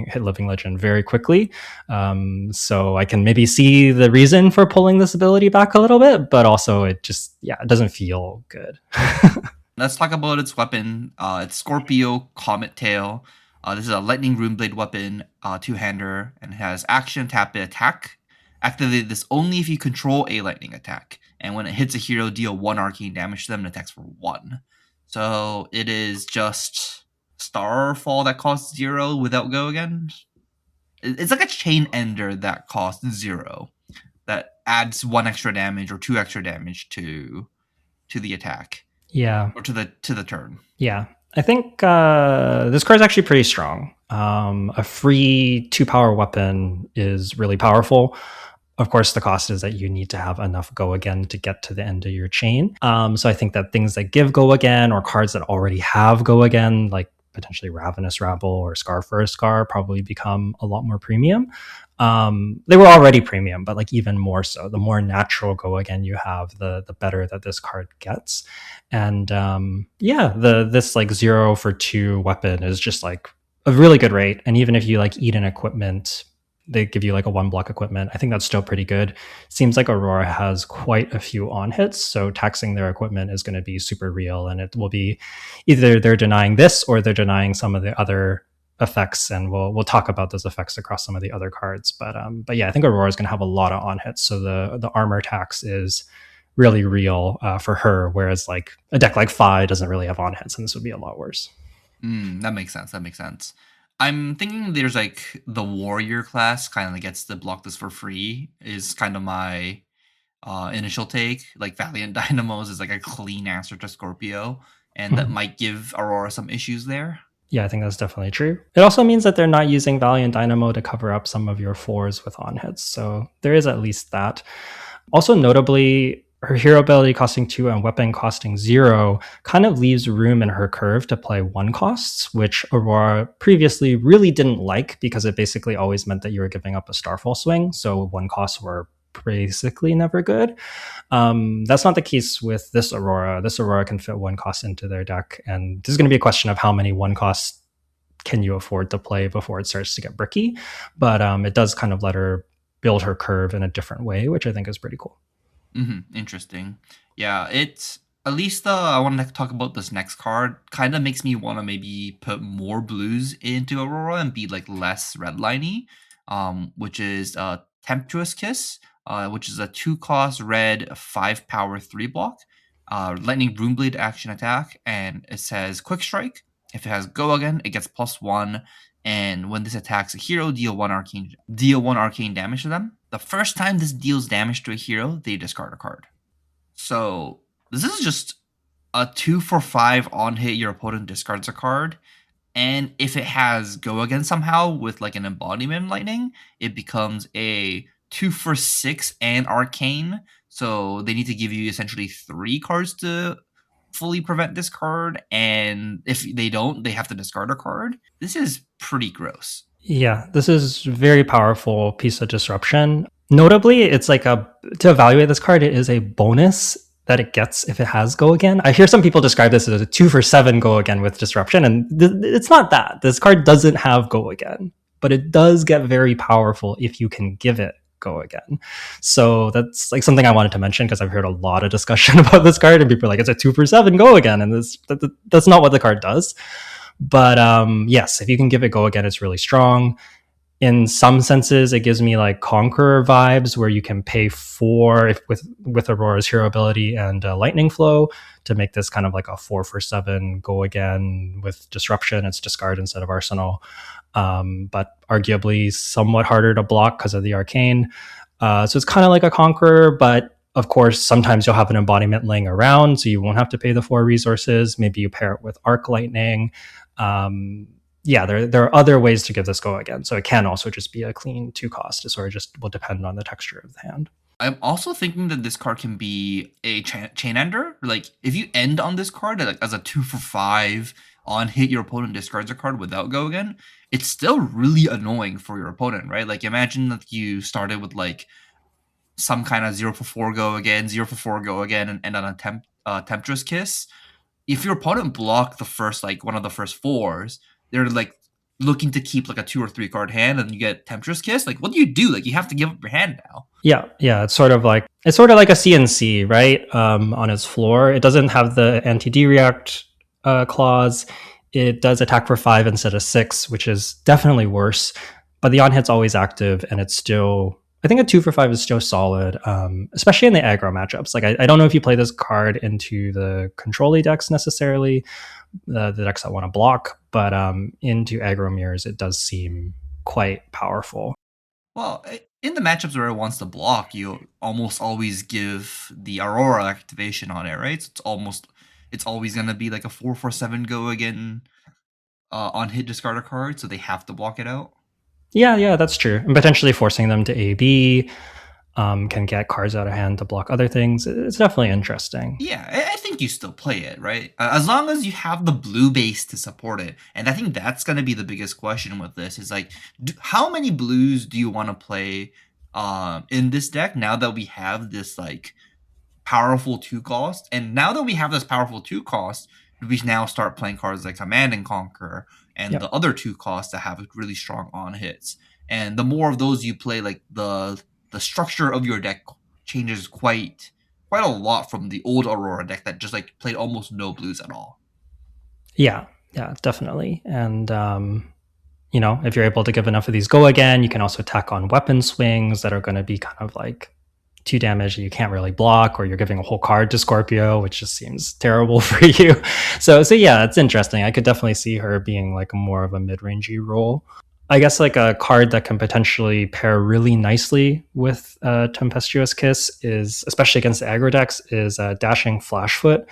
hit living legend very quickly, so I can maybe see the reason for pulling this ability back a little bit, but also it just, yeah, it doesn't feel good. Let's talk about its weapon. It's Scorpio Comet Tail. This is a lightning runeblade weapon, two-hander, and it has action, tap it, attack. Activate this only if you control a lightning attack, and when it hits a hero, deal 1 arcane damage to them and attacks for 1. So it is just Starfall that costs 0 without go again. It's like a chain ender that costs 0, that adds 1 extra damage or 2 extra damage to the attack. Yeah, Or to the turn. yeah, I think this card's actually pretty strong. A free 2-power weapon is really powerful. Of course, the cost is that you need to have enough go again to get to the end of your chain. So I think that things that give go again, or cards that already have go again, like potentially Ravenous Rabble or Scar for a Scar, probably become a lot more premium. They were already premium, but like even more so. The more natural go again you have, the better that this card gets. And yeah, this like 0 for 2 weapon is just like a really good rate. And even if you like eat an equipment, they give you like a 1 block equipment, I think that's still pretty good. Seems like Aurora has quite a few on hits, so taxing their equipment is going to be super real, and it will be either they're denying this or they're denying some of the other effects, and we'll talk about those effects across some of the other cards. But yeah, I think Aurora is going to have a lot of on hits, so the armor tax is really real for her, whereas like a deck like Phi doesn't really have on hits, and this would be a lot worse. That makes sense. That makes sense. I'm thinking there's like the warrior class kind of gets to block this for free is kind of my initial take. Like Valiant Dynamos is like a clean answer to Scorpio, and that might give Aurora some issues there. Yeah, I think that's definitely true. It also means that they're not using Valiant Dynamo to cover up some of your 4s with on hits, so there is at least that. Also notably, her hero ability costing 2 and weapon costing 0 kind of leaves room in her curve to play 1 costs, which Aurora previously really didn't like because it basically always meant that you were giving up a Starfall swing, so 1 costs were basically never good. That's not the case with this Aurora. This Aurora can fit 1 cost into their deck, and this is going to be a question of how many 1 costs can you afford to play before it starts to get bricky, but it does kind of let her build her curve in a different way, which I think is pretty cool. Interesting. Yeah, it's at least I want to talk about this next card. Kind of makes me want to maybe put more blues into Aurora and be like less redliney, which is Tempestuous Kiss, which is a 2-cost red 5-power 3-block, lightning runeblade action attack, and it says quick strike. If it has go again, it gets +1, And when this attacks a hero, deal one arcane damage to them. The first time this deals damage to a hero, they discard a card. So this is just a 2 for 5 on hit. Your opponent discards a card, and if it has go again somehow with like an embodiment lightning, it becomes a 2 for 6 and arcane. So they need to give you essentially 3 cards to fully prevent this card, and if they don't, they have to discard a card. This is pretty gross. Yeah, this is very powerful piece of disruption. Notably, it's like to evaluate this card, it is a bonus that it gets if it has go again. I hear some people describe this as a 2 for 7 go again with disruption, and it's not that. This card doesn't have go again, but it does get very powerful if you can give it go again. So that's like something I wanted to mention because I've heard a lot of discussion about this card, and people are like, it's a 2 for 7 go again, and that's not what the card does. But yes, if you can give it go again, it's really strong. In some senses, it gives me like Conqueror vibes, where you can pay 4 with Aurora's hero ability and Lightning Flow to make this kind of like a 4 for 7 go again with disruption. It's discard instead of arsenal, but arguably somewhat harder to block because of the arcane. So it's kind of like a Conqueror, but of course, sometimes you'll have an embodiment laying around, so you won't have to pay the 4 resources. Maybe you pair it with Arc Lightning. Yeah, there are other ways to give this go again. So it can also just be a clean 2 cost. It sort of just will depend on the texture of the hand. I'm also thinking that this card can be a chain ender. Like if you end on this card like as a 2 for 5 on hit, your opponent discards a card without go again. It's still really annoying for your opponent, right? Like imagine that you started with like some kind of 0 for 4 go again, 0 for 4 go again, and end on a Temptress Kiss. If your opponent blocked the first like one of the first 4s, they're like looking to keep like a 2 or 3 card hand, and you get Temptress Kiss. Like, what do you do? Like, you have to give up your hand now. Yeah. It's sort of like a CNC, right? On its floor, it doesn't have the anti-D react clause. It does attack for 5 instead of 6, which is definitely worse. But the on hit's always active, and it's still. I think a 2 for 5 is still solid, especially in the aggro matchups. Like I don't know if you play this card into the control decks necessarily, the decks that want to block, but into aggro mirrors, it does seem quite powerful. Well, in the matchups where it wants to block, you almost always give the Aurora activation on it, right? So it's always gonna be like a 4 for 7 go again on hit discard a card, so they have to block it out. Yeah, that's true. And potentially forcing them to AB can get cards out of hand to block other things. It's definitely interesting. Yeah, I think you still play it, right? As long as you have the blue base to support it. And I think that's going to be the biggest question with this is like, how many blues do you want to play in this deck now that we have this like powerful 2 cost? And now that we have this powerful 2 cost, we now start playing cards like Command and Conquer and the other 2 costs that have really strong on hits. And the more of those you play, like the structure of your deck changes quite a lot from the old Aurora deck that just like played almost no blues at all. Yeah, definitely. And if you're able to give enough of these go again, you can also tack on weapon swings that are going to be kind of like 2 damage that you can't really block, or you're giving a whole card to Scorpio, which just seems terrible for you. So yeah, it's interesting. I could definitely see her being like more of a mid-rangey role. I guess like a card that can potentially pair really nicely with Tempestuous Kiss is, especially against the aggro decks, is Dashing Flashfoot.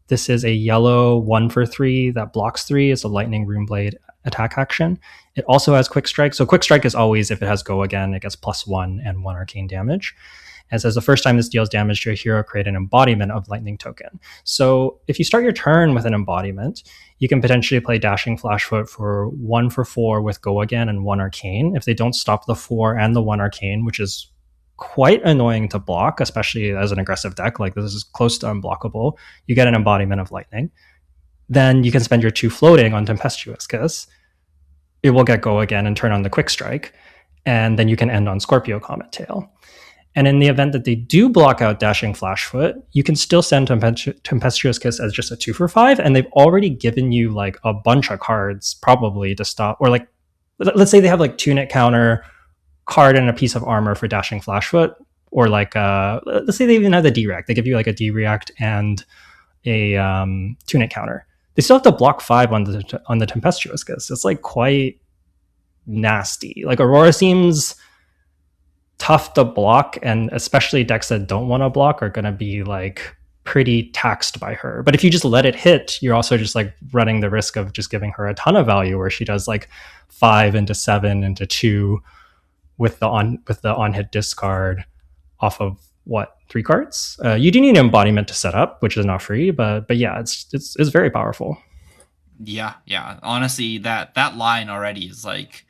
This is a yellow 1 for 3 that blocks 3. It's a Lightning Runeblade attack action. It also has Quick Strike. So Quick Strike is always, if it has go again, it gets +1 and 1 arcane damage. And says the first time this deals damage to a hero, create an embodiment of Lightning Token. So if you start your turn with an embodiment, you can potentially play Dashing Flashfoot for 1 for 4 with go again and 1 arcane. If they don't stop the 4 and the 1 arcane, which is quite annoying to block, especially as an aggressive deck, like this is close to unblockable, you get an embodiment of Lightning. Then you can spend your 2 floating on Tempestuous Kiss. It will get go again and turn on the Quick Strike. And then you can end on Scorpio Comet Tail. And in the event that they do block out Dashing Flashfoot, you can still send Tempestuous Kiss as just a 2 for 5, and they've already given you like a bunch of cards probably to stop, or like, let's say they have like Tunic counter, card and a piece of armor for Dashing Flashfoot, or like, let's say they even have the D-React. They give you like a D-React and a Tunic counter. They still have to block 5 on the Tempestuous Kiss. It's like quite nasty. Like Aurora seems tough to block, and especially decks that don't want to block are going to be like pretty taxed by her. But if you just let it hit, you're also just like running the risk of just giving her a ton of value where she does like 5 into 7 into 2 with the on hit discard off of what, 3 cards. You do need an embodiment to set up, which is not free, but yeah, it's very powerful. Yeah, yeah. Honestly, that line already is like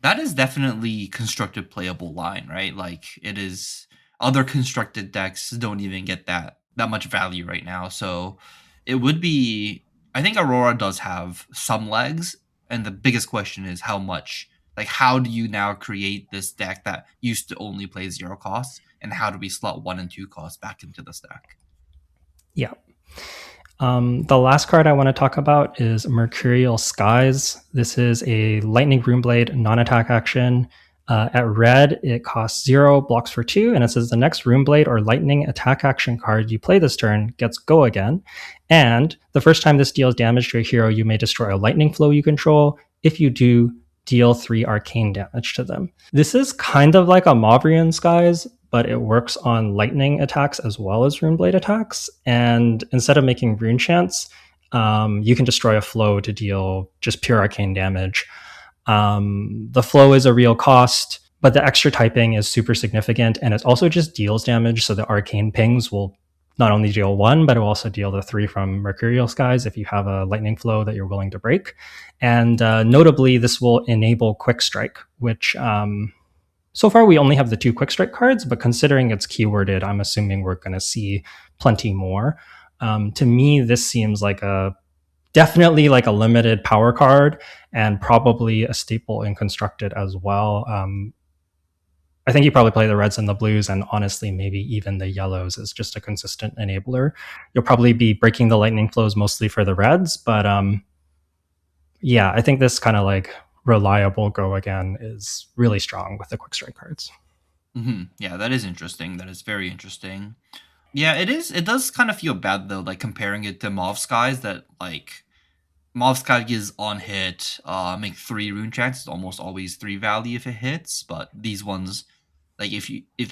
that is definitely constructed playable line, right? Like it is other constructed decks don't even get that much value right now. So it would be I think Aurora does have some legs, and the biggest question is how much. Like how do you now create this deck that used to only play 0 costs, and how do we slot 1 and 2 costs back into the stack? Yeah. The last card I want to talk about is Mercurial Skies. This is a Lightning Runeblade non-attack action. At red, it costs 0, blocks for 2, and it says the next Runeblade or Lightning attack action card you play this turn gets go again. And the first time this deals damage to a hero, you may destroy a lightning flow you control. If you do, deal 3 arcane damage to them. This is kind of like a Mavrian Skies, but it works on lightning attacks as well as Runeblade attacks. And instead of making Rune Chants, you can destroy a flow to deal just pure arcane damage. The flow is a real cost, but the extra typing is super significant, and it also just deals damage. So the arcane pings will not only deal 1, but it will also deal the 3 from Mercurial Skies if you have a lightning flow that you're willing to break. And notably, this will enable Quick Strike, which so far we only have the 2 Quick Strike cards, but considering it's keyworded, I'm assuming we're going to see plenty more. To me, this seems like definitely like a limited power card and probably a staple in constructed as well. I think you probably play the reds and the blues, and honestly, maybe even the yellows is just a consistent enabler. You'll probably be breaking the lightning flows mostly for the reds, but yeah, I think this kind of like reliable go again is really strong with the quick strike cards. Yeah, that is interesting. That is very interesting. Yeah, it is. It does kind of feel bad though, like comparing it to Mauve Skies. That like Mauve Sky is on hit, make 3 rune chants. It's almost always 3 value if it hits. But these ones, like if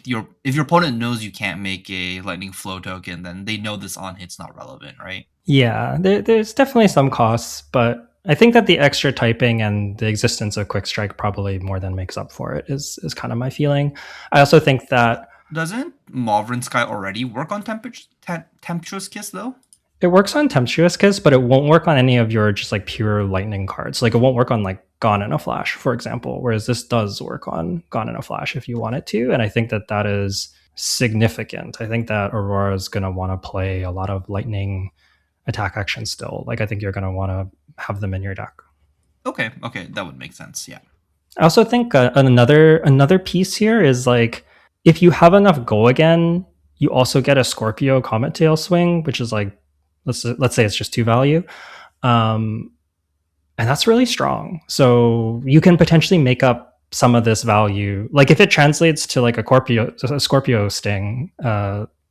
your opponent knows you can't make a lightning flow token, then they know this on hit's not relevant, right? Yeah, there's definitely some costs, but I think that the extra typing and the existence of quick strike probably more than makes up for it is kind of my feeling. I also think that Doesn't Mauvrin Sky already work on Tempestuous Kiss though? it works on Tempestuous Kiss, but it won't work on any of your just like pure lightning cards. Like it won't work on like Gone in a Flash, for example, whereas this does work on Gone in a Flash if you want it to. And I think that that is significant. I think that Aurora is going to want to play a lot of lightning attack action still. Like I think you're going to want to have them in your deck. Okay, that would make sense. Yeah. I also think another piece here is like if you have enough go again, you also get a Scorpio Comet Tail swing, which is like let's say it's just 2 value, and that's really strong. So you can potentially make up some of this value. Like if it translates to like a Scorpio Sting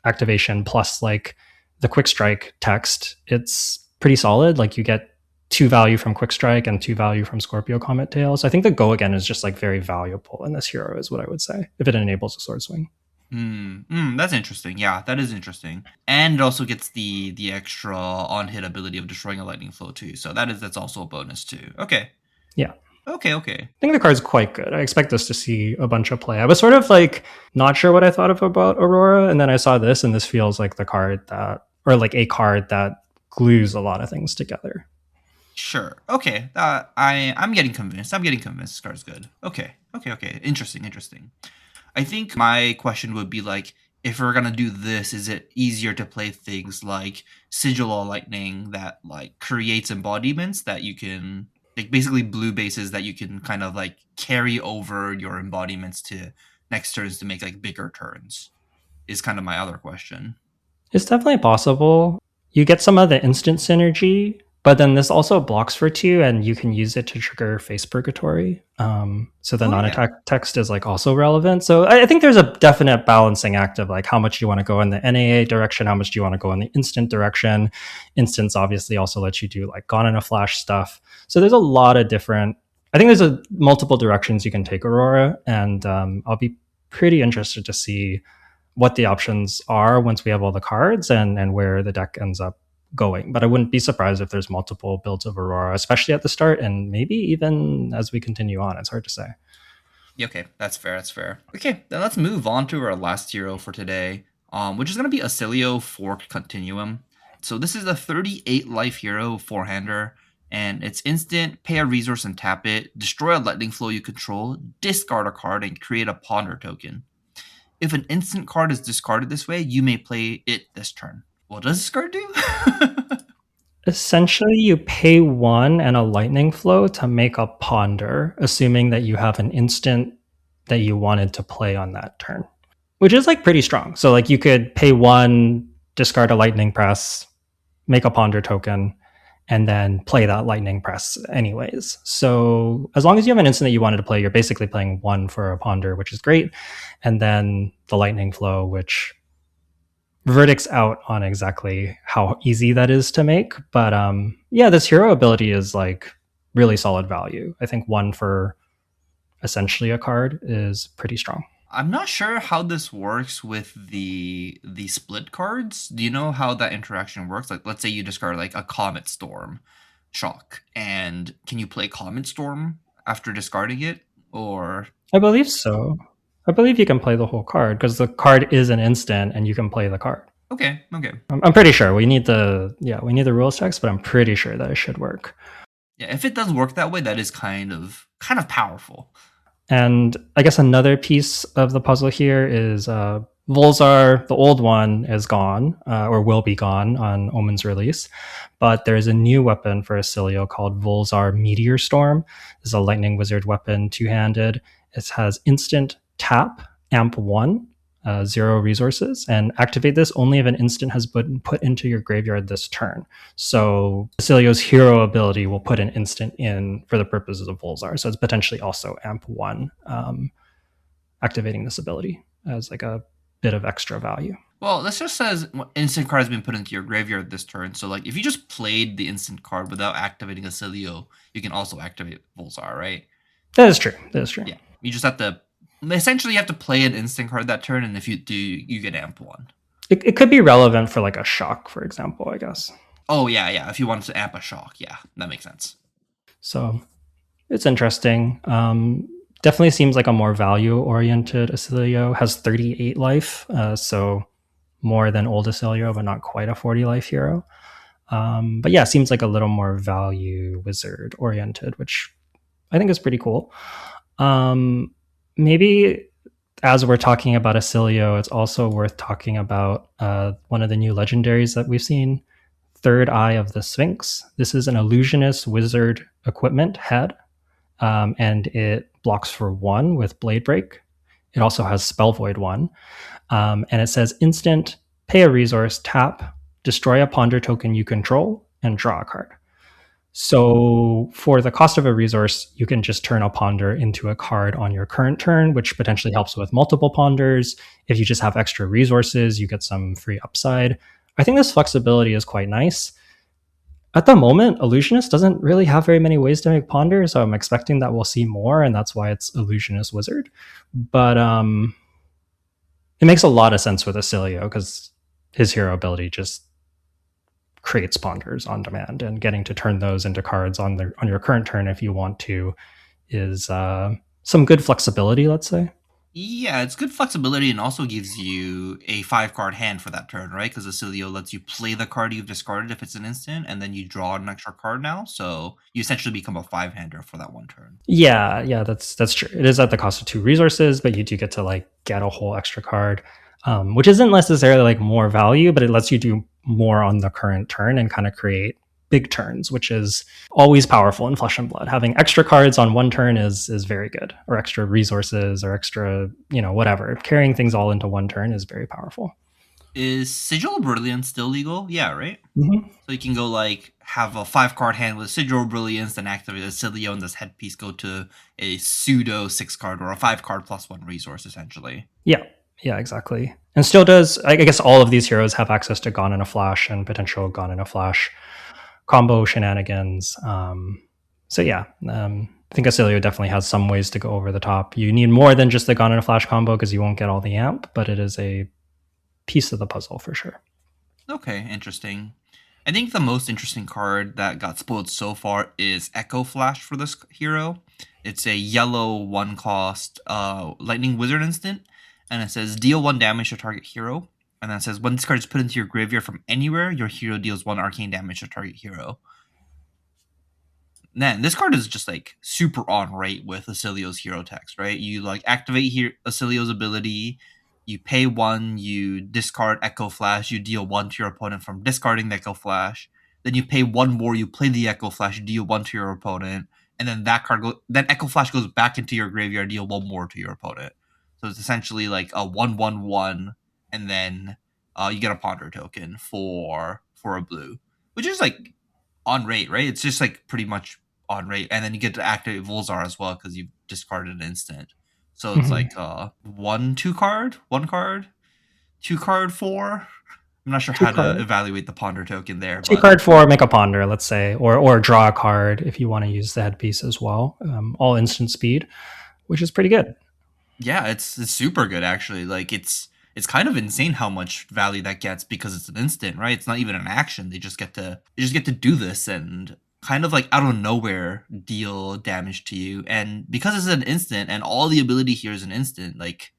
activation plus like the Quick Strike text, it's pretty solid. Like you get 2 value from Quick Strike and 2 value from Scorpio Comet Tail. So I think the go again is just like very valuable in this hero, is what I would say, if it enables a sword swing. That's interesting. Yeah, that is interesting, and it also gets the extra on hit ability of destroying a lightning flow too. So that's also a bonus too. Okay. Yeah. Okay. I think the card's quite good. I expect us to see a bunch of play. I was sort of like not sure what I thought about Aurora, and then I saw this, and this feels like the card that, or like a card that glues a lot of things together. Sure. Okay. I'm getting convinced. This card's good. Okay. Interesting. I think my question would be like, if we're gonna do this, is it easier to play things like Sigil or Lightning that like creates embodiments that you can like basically blue bases that you can kind of like carry over your embodiments to next turns to make like bigger turns? Is kind of my other question. It's definitely possible. You get some of the instant synergy, but then this also blocks for 2, and you can use it to trigger Face Purgatory. So the non-attack text is like also relevant. So I think there's a definite balancing act of like how much do you want to go in the NAA direction, how much do you want to go in the instant direction. Instants obviously also lets you do like Gone in a Flash stuff. So there's a lot of different I think there's multiple directions you can take Aurora, and I'll be pretty interested to see what the options are once we have all the cards and where the deck ends up going. But I wouldn't be surprised if there's multiple builds of Aurora, especially at the start, and maybe even as we continue on. It's hard to say. Yeah, okay, that's fair. That's fair. Okay, then let's move on to our last hero for today, which is going to be Acilio Forked Continuum. So this is a 38 life hero, four-hander, and it's instant, pay a resource and tap it, destroy a lightning flow you control, discard a card, and create a ponder token. If an instant card is discarded this way, you may play it this turn. What does this card do? Essentially, you pay one and a lightning flow to make a ponder, assuming that you have an instant that you wanted to play on that turn, which is like pretty strong. So like you could pay one, discard a lightning press, make a ponder token, and then play that lightning press anyways. So as long as you have an instant that you wanted to play, you're basically playing one for a ponder, which is great. And then the lightning flow, which verdicts out on exactly how easy that is to make. But yeah, this hero ability is like really solid value. I think one for essentially a card is pretty strong. I'm not sure how this works with the split cards. Do you know how that interaction works? Like, let's say you discard like a Comet Storm shock, and can you play Comet Storm after discarding it? Or I believe so. I believe you can play the whole card because the card is an instant and you can play the card. okay, okay, I'm pretty sure we need the rules text, but I'm pretty sure that it should work. yeah. If it does work that way, that is kind of powerful. And I guess another piece of the puzzle here is Volzar, the old one, is gone or will be gone on Omen's release. But there's a new weapon for Acilio called Volzar Meteor Storm. This is a lightning wizard weapon, two-handed. It has instant tap, amp 1, 0 resources, and activate this only if an instant has been put into your graveyard this turn. So Acilio's hero ability will put an instant in for the purposes of Volzar. So it's potentially also amp 1, activating this ability as like a bit of extra value. Well, this just says instant card has been put into your graveyard this turn. So, like, if you just played the instant card without activating Acilio, you can also activate Volzar, right? That is true. That is true. Yeah, you just have to essentially you have to play an instant card that turn, and if you do, you get amp 1. It could be relevant for like a shock, for example, I guess. Oh yeah, yeah. If you wanted to amp a shock, yeah, that makes sense. So it's interesting. Definitely seems like a more value-oriented Acilio. Has 38 life, so more than old Acilio, but not quite a 40 life hero. But yeah, seems like a little more value wizard-oriented, which I think is pretty cool. Maybe as we're talking about Acilio, it's also worth talking about one of the new legendaries that we've seen, Third Eye of the Sphinx. This is an illusionist wizard equipment head, and it blocks for 1 with Blade Break. It also has Spell Void 1. And it says instant, pay a resource, tap, destroy a ponder token you control, and draw a card. So for the cost of a resource, you can just turn a ponder into a card on your current turn, which potentially helps with multiple ponders. If you just have extra resources, you get some free upside. I think this flexibility is quite nice. At the moment, Illusionist doesn't really have very many ways to make ponder, so I'm expecting that we'll see more, and that's why it's Illusionist Wizard. But it makes a lot of sense with Acilio because his hero ability just creates ponders on demand, and getting to turn those into cards on your current turn if you want to is some good flexibility, let's say. Yeah, it's good flexibility and also gives you a 5-card hand for that turn, right? Because Acilio lets you play the card you've discarded if it's an instant, and then you draw an extra card now. So you essentially become a 5-hander for that one turn. Yeah, that's true. It is at the cost of 2 resources, but you do get to like get a whole extra card, which isn't necessarily like more value, but it lets you do more on the current turn and kind of create big turns, which is always powerful in Flesh and Blood. Having extra cards on one turn is very good, or extra resources, or extra, whatever. Carrying things all into one turn is very powerful. Is Sigil of Brilliance still legal? Yeah, right? Mm-hmm. So you can go like have a 5-card hand with Sigil of Brilliance, then activate Acilio, and this headpiece go to a pseudo 6-card or a 5-card +1 resource, essentially. Yeah, exactly. And still does, I guess all of these heroes have access to Gone in a Flash and potential Gone in a Flash combo shenanigans. So yeah, I think Acilio definitely has some ways to go over the top. You need more than just the Gone in a Flash combo because you won't get all the amp, but it is a piece of the puzzle for sure. Okay, interesting. I think the most interesting card that got spoiled so far is Echo Flash for this hero. It's a yellow one cost lightning wizard instant, and it says deal 1 damage to target hero. And then it says when this card is put into your graveyard from anywhere, your hero deals 1 arcane damage to target hero. Man, this card is just like super on rate with Acilio's hero text, right? You like activate here Acilio's ability, you pay 1, you discard Echo Flash, you deal 1 to your opponent from discarding the Echo Flash. Then you pay 1 more, you play the Echo Flash, you deal 1 to your opponent, and then then Echo Flash goes back into your graveyard, deal 1 more to your opponent. So it's essentially like a 1/1/1, and then you get a ponder token for a blue, which is like on rate, right? It's just like pretty much on rate, and then you get to activate Volzar as well because you discarded an instant. So it's Mm-hmm. like 1 2 card, 1 card, 2 card 4. I'm not sure Two how to card, evaluate the ponder token there, two but card four, make a ponder, let's say, or draw a card if you want to use the headpiece as well. All instant speed, which is pretty good. yeah, it's super good actually. Like it's kind of insane how much value that gets because it's an instant, right? It's not even an action. They just get to do this and kind of like out of nowhere deal damage to you. And because it's an instant and all the ability here is an instant, like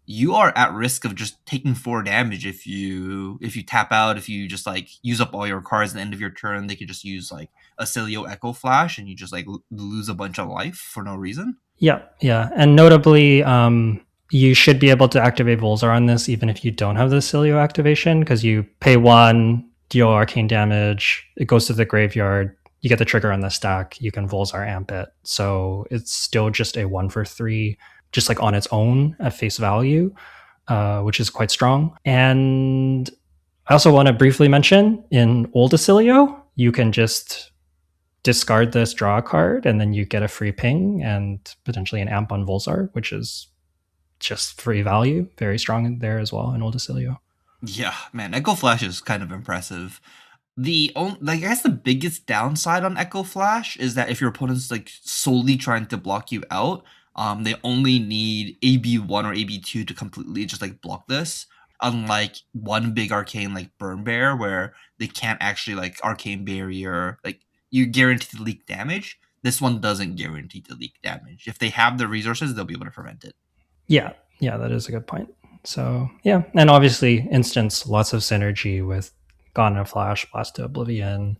you are at risk of just taking 4 damage if you tap out, if you just like use up all your cards at the end of your turn. They could just use like a Cilio Echo Flash and you just like lose a bunch of life for no reason. Yeah, yeah, and notably, you should be able to activate Volzar on this even if you don't have the Cilio activation because you pay 1, deal arcane damage, it goes to the graveyard. You get the trigger on the stack. You can Volzar amp it, so it's still just a 1 for 3, just like on its own at face value, which is quite strong. And I also want to briefly mention in old Acilio, you can just discard this, draw a card, and then you get a free ping and potentially an amp on Volzar, which is just free value. Very strong in there as well in old Acilio. Yeah, man, Echo Flash is kind of impressive. I guess the biggest downside on Echo Flash is that if your opponent's like solely trying to block you out, they only need AB1 or AB2 to completely just like block this. Unlike one big arcane like Burn Bear, where they can't actually like arcane barrier, like you guarantee to leak damage. This one doesn't guarantee to leak damage. If they have the resources, they'll be able to prevent it. Yeah, yeah, that is a good point. So yeah, and obviously instance, lots of synergy with Gone in a Flash, Blast to Oblivion,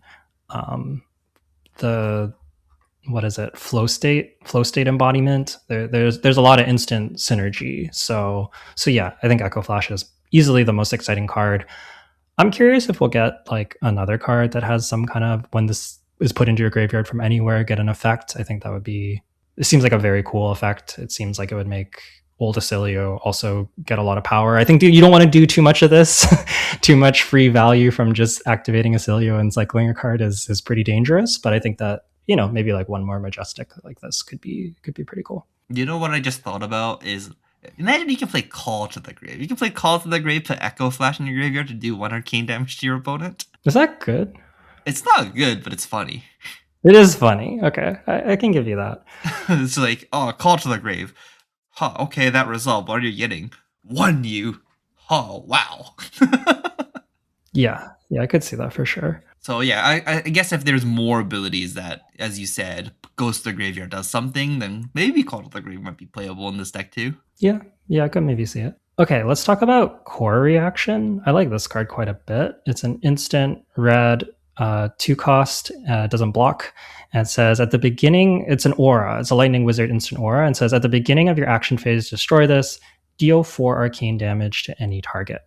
the what is it, flow state embodiment. There's a lot of instant synergy. So yeah, I think Echo Flash is easily the most exciting card. I'm curious if we'll get like another card that has some kind of, when this is put into your graveyard from anywhere, get an effect. I think that would be, it seems like a very cool effect. It seems like it would make old Acilio also get a lot of power. I think you don't want to do too much of this. Too much free value from just activating Acilio and cycling a card is pretty dangerous. But I think that, maybe like one more majestic like this could be pretty cool. You know what I just thought about is imagine you can play Call to the Grave. You can play Call to the Grave, put Echo Flash in your graveyard to do 1 arcane damage to your opponent. Is that good? It's not good, but it's funny. It is funny. Okay, I can give you that. It's like, oh, Call to the Grave. Huh, okay, that resolved. What are you getting? One you. Oh, wow. Yeah, yeah, I could see that for sure. So yeah, I guess if there's more abilities that, as you said, goes to the graveyard does something, then maybe Call to the Grave might be playable in this deck too. Yeah, yeah, I could maybe see it. Okay, let's talk about Core Reaction. I like this card quite a bit. It's an instant red, 2 cost, doesn't block, and it says at the beginning, it's an aura. It's a Lightning Wizard instant aura, and says at the beginning of your action phase, destroy this, deal 4 arcane damage to any target.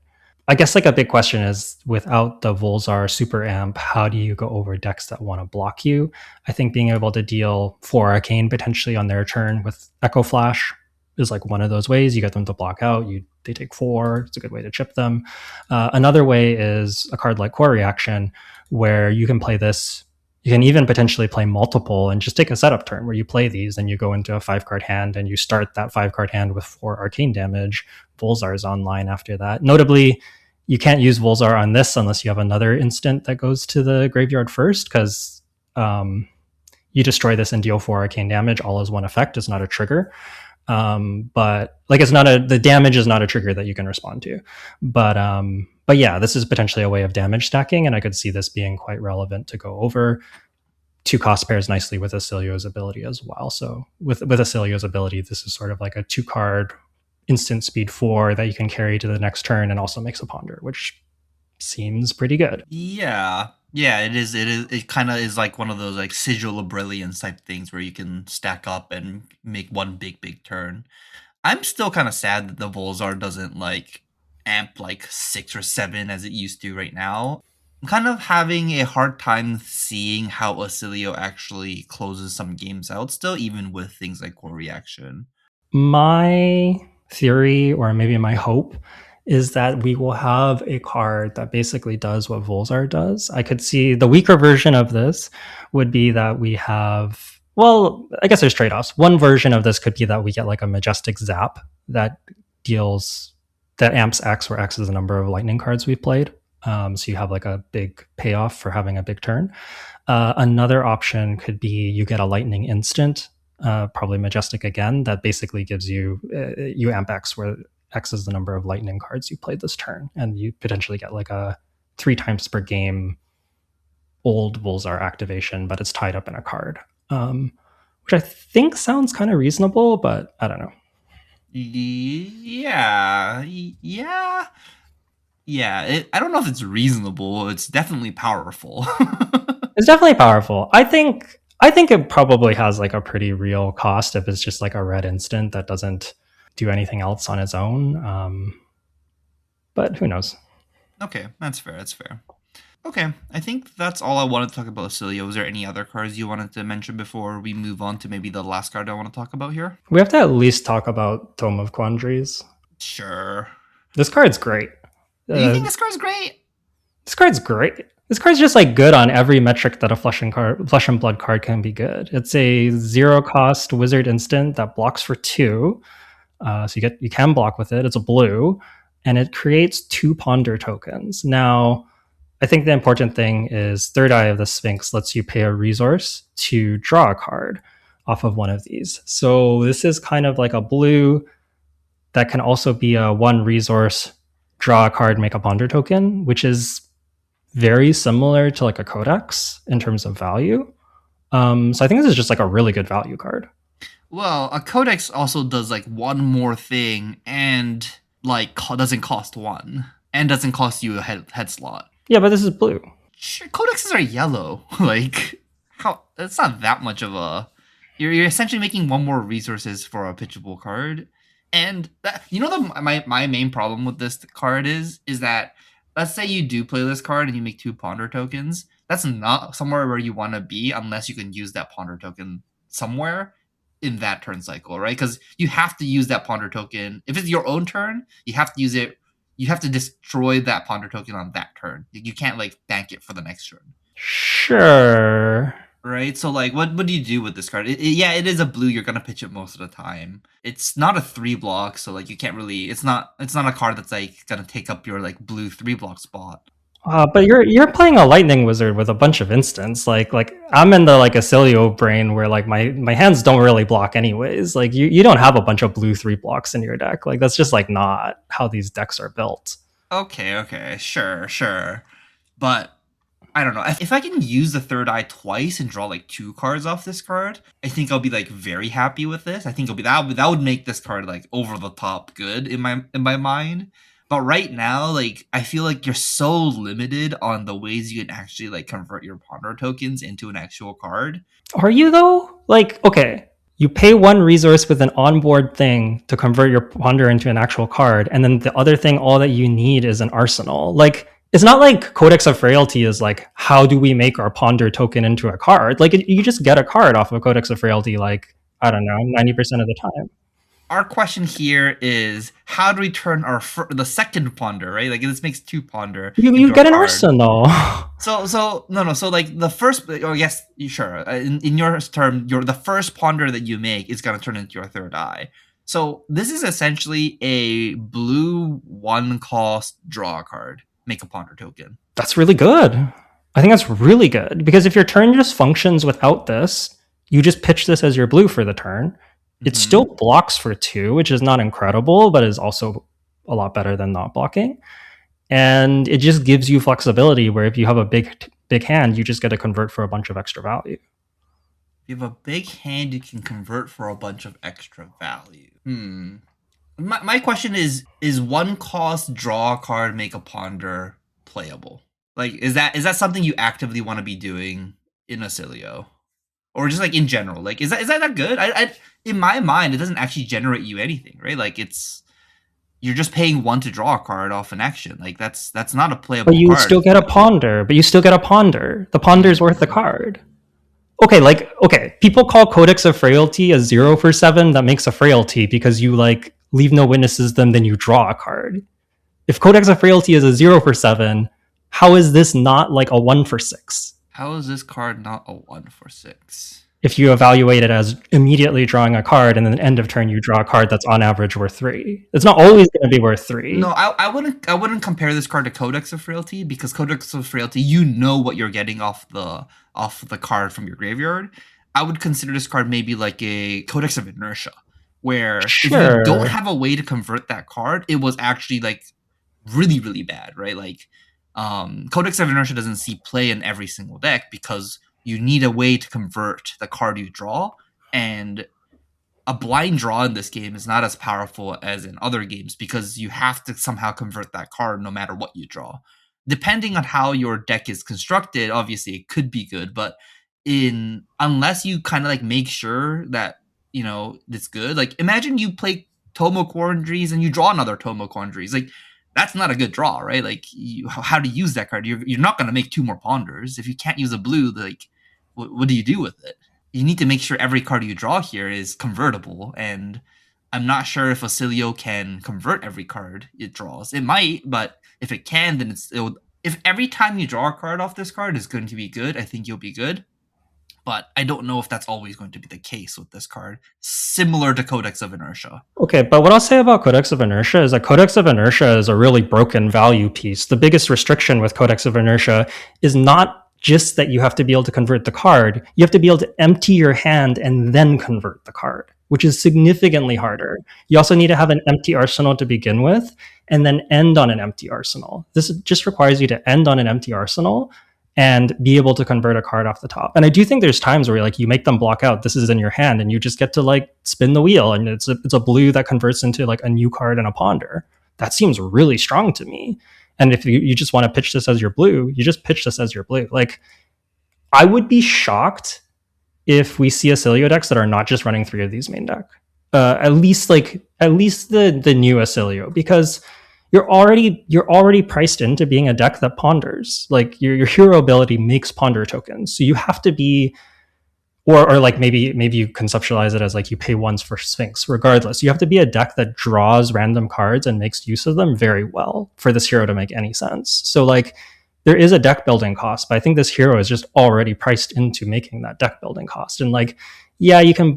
I guess like a big question is without the Volzar super amp, how do you go over decks that want to block you? I think being able to deal 4 arcane potentially on their turn with Echo Flash is like one of those ways. You get them to block out. They take 4. It's a good way to chip them. Another way is a card like Core Reaction, where you can play this. You can even potentially play multiple and just take a setup turn where you play these and you go into a 5-card hand and you start that 5-card hand with 4 arcane damage. Volzar is online after that. Notably, you can't use Volzar on this unless you have another instant that goes to the graveyard first, because you destroy this and deal 4 arcane damage all as one effect is not a trigger. But like it's not a the damage is not a trigger that you can respond to. But yeah, this is potentially a way of damage stacking, and I could see this being quite relevant to go over. 2 cost pairs nicely with Acilio's ability as well. So with Acilio's ability, this is sort of like a 2 card instant speed 4 that you can carry to the next turn and also makes a ponder, which seems pretty good. Yeah. Yeah, it is. It is. It kind of is like one of those like sigil of brilliance type things where you can stack up and make one big turn. I'm still kind of sad that the Volzar doesn't like amp like 6 or 7 as it used to right now. I'm kind of having a hard time seeing how Acilio actually closes some games out still, even with things like core reaction. My theory, or maybe my hope, is that we will have a card that basically does what Volzar does. I could see the weaker version of this would be that we have, well, I guess there's trade-offs. One version of this could be that we get like a majestic zap that deals, that amps X, where X is the number of lightning cards we've played. So you have like a big payoff for having a big turn. Another option could be you get a lightning instant, probably majestic again, that basically gives you you amp X, where X is the number of lightning cards you played this turn, and you potentially get like a 3 times per game old Volzar activation, but it's tied up in a card, which I think sounds kind of reasonable, but I don't know. Yeah, yeah, yeah. I don't know if it's reasonable. It's definitely powerful. It's definitely powerful. I think it probably has like a pretty real cost if it's just like a red instant that doesn't do anything else on its own. But who knows? Okay, that's fair. That's fair. Okay, I think that's all I wanted to talk about Acilio. Was there any other cards you wanted to mention before we move on to maybe the last card I want to talk about here? We have to at least talk about Tome of Quandaries. Sure. This card's great. Do you think this card's great? This card's great. This card's just like good on every metric that a flesh and blood card can be good. It's a 0 cost wizard instant that blocks for 2. So you can block with it. It's a blue, and it creates 2 ponder tokens. Now, I think the important thing is Third Eye of the Sphinx lets you pay a resource to draw a card off of one of these. So this is kind of like a blue that can also be a 1 resource, draw a card, make a ponder token, which is very similar to like a Codex in terms of value. So I think this is just like a really good value card. Well, a Codex also does like one more thing and like doesn't cost 1 and doesn't cost you a head slot. Yeah, but this is blue. Sure, Codexes are yellow. Like how? That's not that much of a. You're essentially making 1 more resources for a pitchable card, and that my main problem with this card is that let's say you do play this card and you make 2 ponder tokens. That's not somewhere where you want to be unless you can use that ponder token somewhere in that turn cycle, right? Because you have to use that ponder token. If it's your own turn, you have to use it. You have to destroy that ponder token on that turn. You can't like bank it for the next turn. Sure. Right? So like what do you do with this card? Yeah, it is a blue. You're gonna pitch it most of the time. It's not a 3 block, so like you can't really it's not a card that's like gonna take up your like blue 3 block spot. But you're playing a lightning wizard with a bunch of instants. Like I'm in the like Acilio brain where like my hands don't really block anyways. Like you don't have a bunch of blue 3 blocks in your deck. Like that's just like not how these decks are built. Okay, sure. But I don't know. If I can use the Third Eye twice and draw like 2 cards off this card, I think I'll be like very happy with this. I think it'll be that would make this card like over the top good in my mind. But right now, like I feel like you're so limited on the ways you can actually like convert your ponder tokens into an actual card. Are you though? Like, okay, you pay 1 resource with an onboard thing to convert your ponder into an actual card, and then the other thing, all that you need is an arsenal. Like, it's not like Codex of Frailty is like, how do we make our ponder token into a card? Like, you just get a card off of Codex of Frailty, like, I don't know, 90% of the time. Our question here is how do we turn the second ponder, right? Like this makes 2 ponder. You get an arsenal. So no. So like the first, oh yes, sure. In your term, the first ponder that you make is gonna turn into your Third Eye. So this is essentially a blue 1 cost draw card. Make a ponder token. That's really good. I think that's really good because if your turn just functions without this, You just pitch this as your blue for the turn. It Hmm. still blocks for 2, which is not incredible, but is also a lot better than not blocking. And it just gives you flexibility where if you have a big hand, you just get to convert for a bunch of extra value. If you have a big hand, you can convert for a bunch of extra value. My question is one cost draw a card make a ponder playable? Like is that something you actively want to be doing in Acilio? Or just like in general? Like is that good? I in my mind it doesn't actually generate you anything, right? Like it's you're just paying one to draw a card off an action. Like that's not a But playable you card still if get you a do it. ponder. But you still get a ponder. The ponder's worth the Mm. card. Okay, people call Codex of Frailty a 0 for 7 that makes a frailty because you like leave no witnesses them, then you draw a card. If Codex of Frailty is a 0 for 7, how is this not like a 1 for 6? How is this card not a 1 for 6? If you evaluate it as immediately drawing a card and then end of turn you draw a card that's on average worth 3. It's not always going to be worth No, 3. I wouldn't compare this card to Codex of Frailty because Codex of Frailty, you know what you're getting off the card from your graveyard. I would consider this card maybe like a Codex of Inertia, where if you don't Sure. have a way to convert that card, it was actually like really, really bad, right? Like Codex of Inertia doesn't see play in every single deck because you need a way to convert the card you draw, and a blind draw in this game is not as powerful as in other games because you have to somehow convert that card no matter what you draw. Depending on how your deck is constructed, obviously it could be good, but in unless you kind of like make sure that it's good. Like imagine you play Tomo Quandaries and you draw another Tomo Quandaries. Like that's not a good draw, right? Like how to use that card. You're not going to make two more ponders if you can't use a blue. Like what do you do with it? You need to make sure every card you draw here is convertible, and I'm not sure if Acilio can convert every card it draws. It might, but if it can, then if every time you draw a card off this card is going to be good, I think you'll be good. But I don't know if that's always going to be the case with this card. Similar to Codex of Inertia. Okay, but what I'll say about Codex of Inertia is that Codex of Inertia is a really broken value piece. The biggest restriction with Codex of Inertia is not just that you have to be able to convert the card, you have to be able to empty your hand and then convert the card, which is significantly harder. You also need to have an empty arsenal to begin with and then end on an empty arsenal. This just requires you to end on an empty arsenal and be able to convert a card off the top. And I do think there's times where like you make them block out, this is in your hand, and you just get to like spin the wheel, and it's a blue that converts into like a new card and a ponder. That seems really strong to me. And if you just want to pitch this as your blue, you just pitch this as your blue. Like I would be shocked if we see Acilio decks that are not just running 3 of these main deck. At least the new Acilio, because you're already priced into being a deck that ponders. Like your hero ability makes ponder tokens, so you have to be, or like maybe you conceptualize it as like you pay ones for Sphinx. Regardless, you have to be a deck that draws random cards and makes use of them very well for this hero to make any sense. So like there is a deck building cost, but I think this hero is just already priced into making that deck building cost. And like, yeah, you can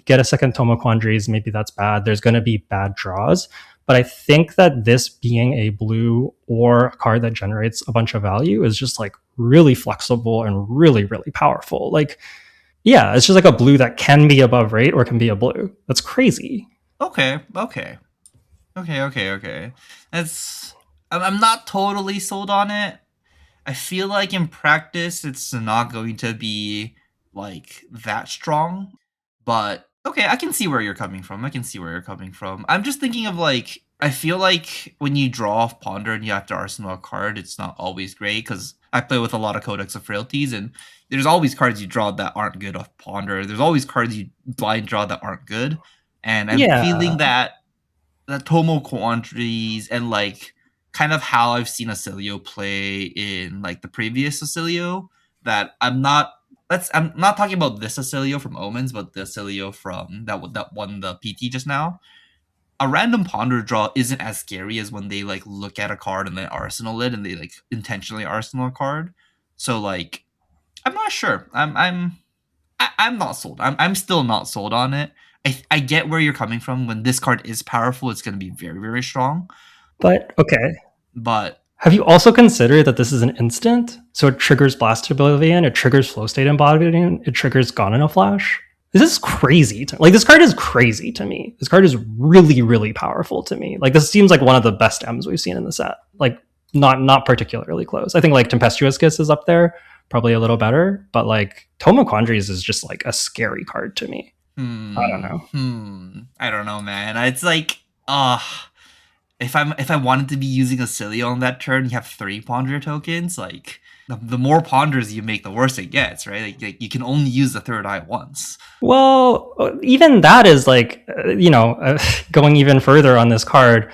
get a second Tomo Quandaries. Maybe that's bad. There's going to be bad draws. But I think that this being a blue or a card that generates a bunch of value is just like really flexible and really, really powerful. Like, yeah, it's just like a blue that can be above rate or can be a blue. That's crazy. Okay, okay. Okay. That's I'm not totally sold on it. I feel like in practice it's not going to be like that strong, but okay, I can see where you're coming from. I'm just thinking of like I feel like when you draw off Ponder and you have to arsenal a card, it's not always great because I play with a lot of Codex of Frailties, and there's always cards you draw that aren't good off Ponder. There's always cards you blind draw that aren't good, and I'm Yeah, feeling that Tomo Quandaries and like kind of how I've seen Acilio play in like the previous Acilio, that I'm not talking about this Acilio from Omens, but the Acilio from that won the PT just now. A random ponder draw isn't as scary as when they like look at a card and then arsenal it and they like intentionally arsenal a card. So like I'm not sure. I'm not sold. I'm still not sold on it. I get where you're coming from. When this card is powerful, it's going to be very, very strong. but okay. But Have you also considered that this is an instant? So it triggers Blast Oblivion, it triggers Flow State Embodiment, it triggers Gone in a Flash. This is crazy. Like, this card is crazy to me. This card is really, really powerful to me. Like, this seems like one of the best M's we've seen in the set. Like, not particularly close. I think like Tempestuous Kiss is up there, probably a little better, but like Tome of Quandaries is just like a scary card to me. I don't know. I don't know, man. It's like, if I wanted to be using a Cilio on that turn, you have 3 Ponder tokens. Like, the more ponders you make, the worse it gets, right? Like you can only use the third eye once. Well, even that is like, going even further on this card.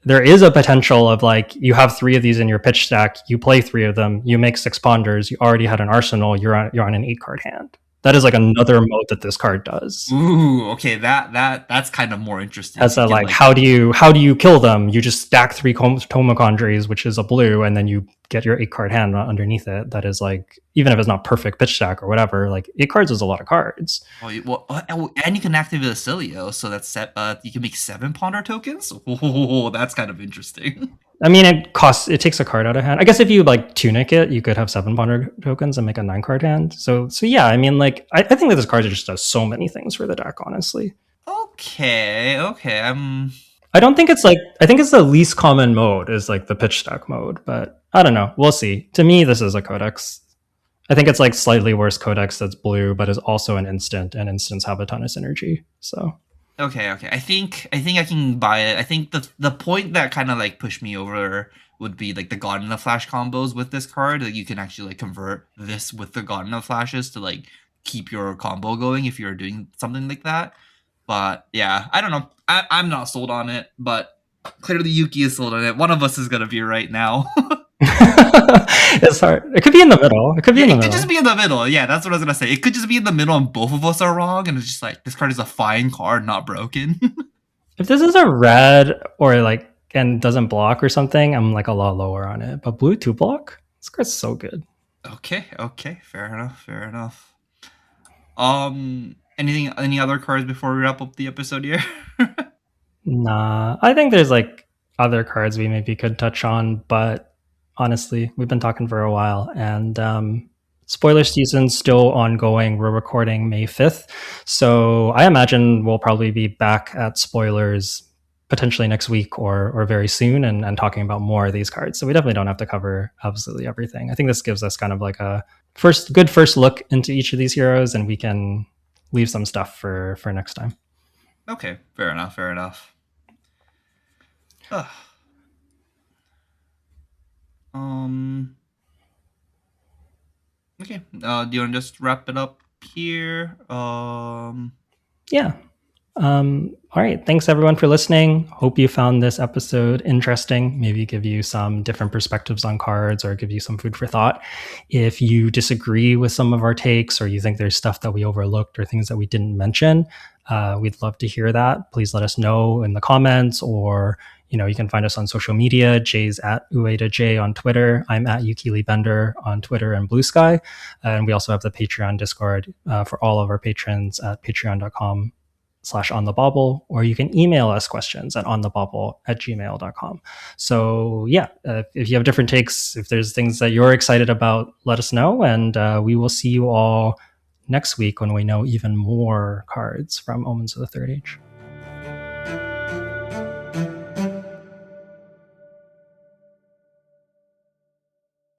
There is a potential of like, you have 3 of these in your pitch stack, you play 3 of them, you make 6 ponders, you already had an arsenal, you're on an 8 card hand. That is like another mode that this card does. Ooh, okay, that's kind of more interesting. As a like, how do you kill them? You just stack 3 Tome of Quandaries, which is a blue, and then you get your 8 card hand underneath it. That is like, even if it's not perfect pitch stack or whatever, like 8 cards is a lot of cards. And you can activate a Cilio, so that's set. You can make 7 Ponder tokens. Oh, that's kind of interesting. I mean, it takes a card out of hand. I guess if you like Tunic it, you could have 7 Ponder tokens and make a 9 card hand. So yeah, I mean, like, I think that this card just does so many things for the deck, honestly. Okay. I don't think it's like, I think it's the least common mode is like the pitch stack mode, but I don't know. We'll see. To me, this is a codex. I think it's like slightly worse codex that's blue, but is also an instant, and instants have a ton of synergy. So okay. I think I can buy it. I think the point that kind of like pushed me over would be like the God in the Flash combos with this card. Like, you can actually like convert this with the God in the Flashes to like keep your combo going if you're doing something like that. But yeah, I don't know. I'm not sold on it, but clearly Yuki is sold on it. One of us is gonna be right now. it's hard. It could be in the middle. It could just be in the middle. Yeah, that's what I was gonna say. It could just be in the middle and both of us are wrong, and it's just like, this card is a fine card, not broken. If this is a red or like, and doesn't block or something, I'm like a lot lower on it. But blue 2 block? This card's so good. Okay. Fair enough. Any other cards before we wrap up the episode here? Nah, I think there's like other cards we maybe could touch on, but honestly, we've been talking for a while, and spoiler season's still ongoing. We're recording May 5th, so I imagine we'll probably be back at spoilers potentially next week or very soon, and talking about more of these cards. So we definitely don't have to cover absolutely everything. I think this gives us kind of like a good first look into each of these heroes, and we can leave some stuff for next time. Okay, fair enough. Ugh. Okay. Do you want to just wrap it up here? Yeah. All right. Thanks everyone for listening. Hope you found this episode interesting. Maybe give you some different perspectives on cards or give you some food for thought. If you disagree with some of our takes, or you think there's stuff that we overlooked or things that we didn't mention, we'd love to hear that. Please let us know in the comments, or you can find us on social media. Jay's at UedaJ on Twitter. I'm at Yukili Bender on Twitter and Blue Sky. And we also have the Patreon Discord for all of our patrons at patreon.com/onthebobble, or you can email us questions at onthebobble@gmail.com. So yeah, if you have different takes, if there's things that you're excited about, let us know, and we will see you all next week when we know even more cards from Omens of the Third Age.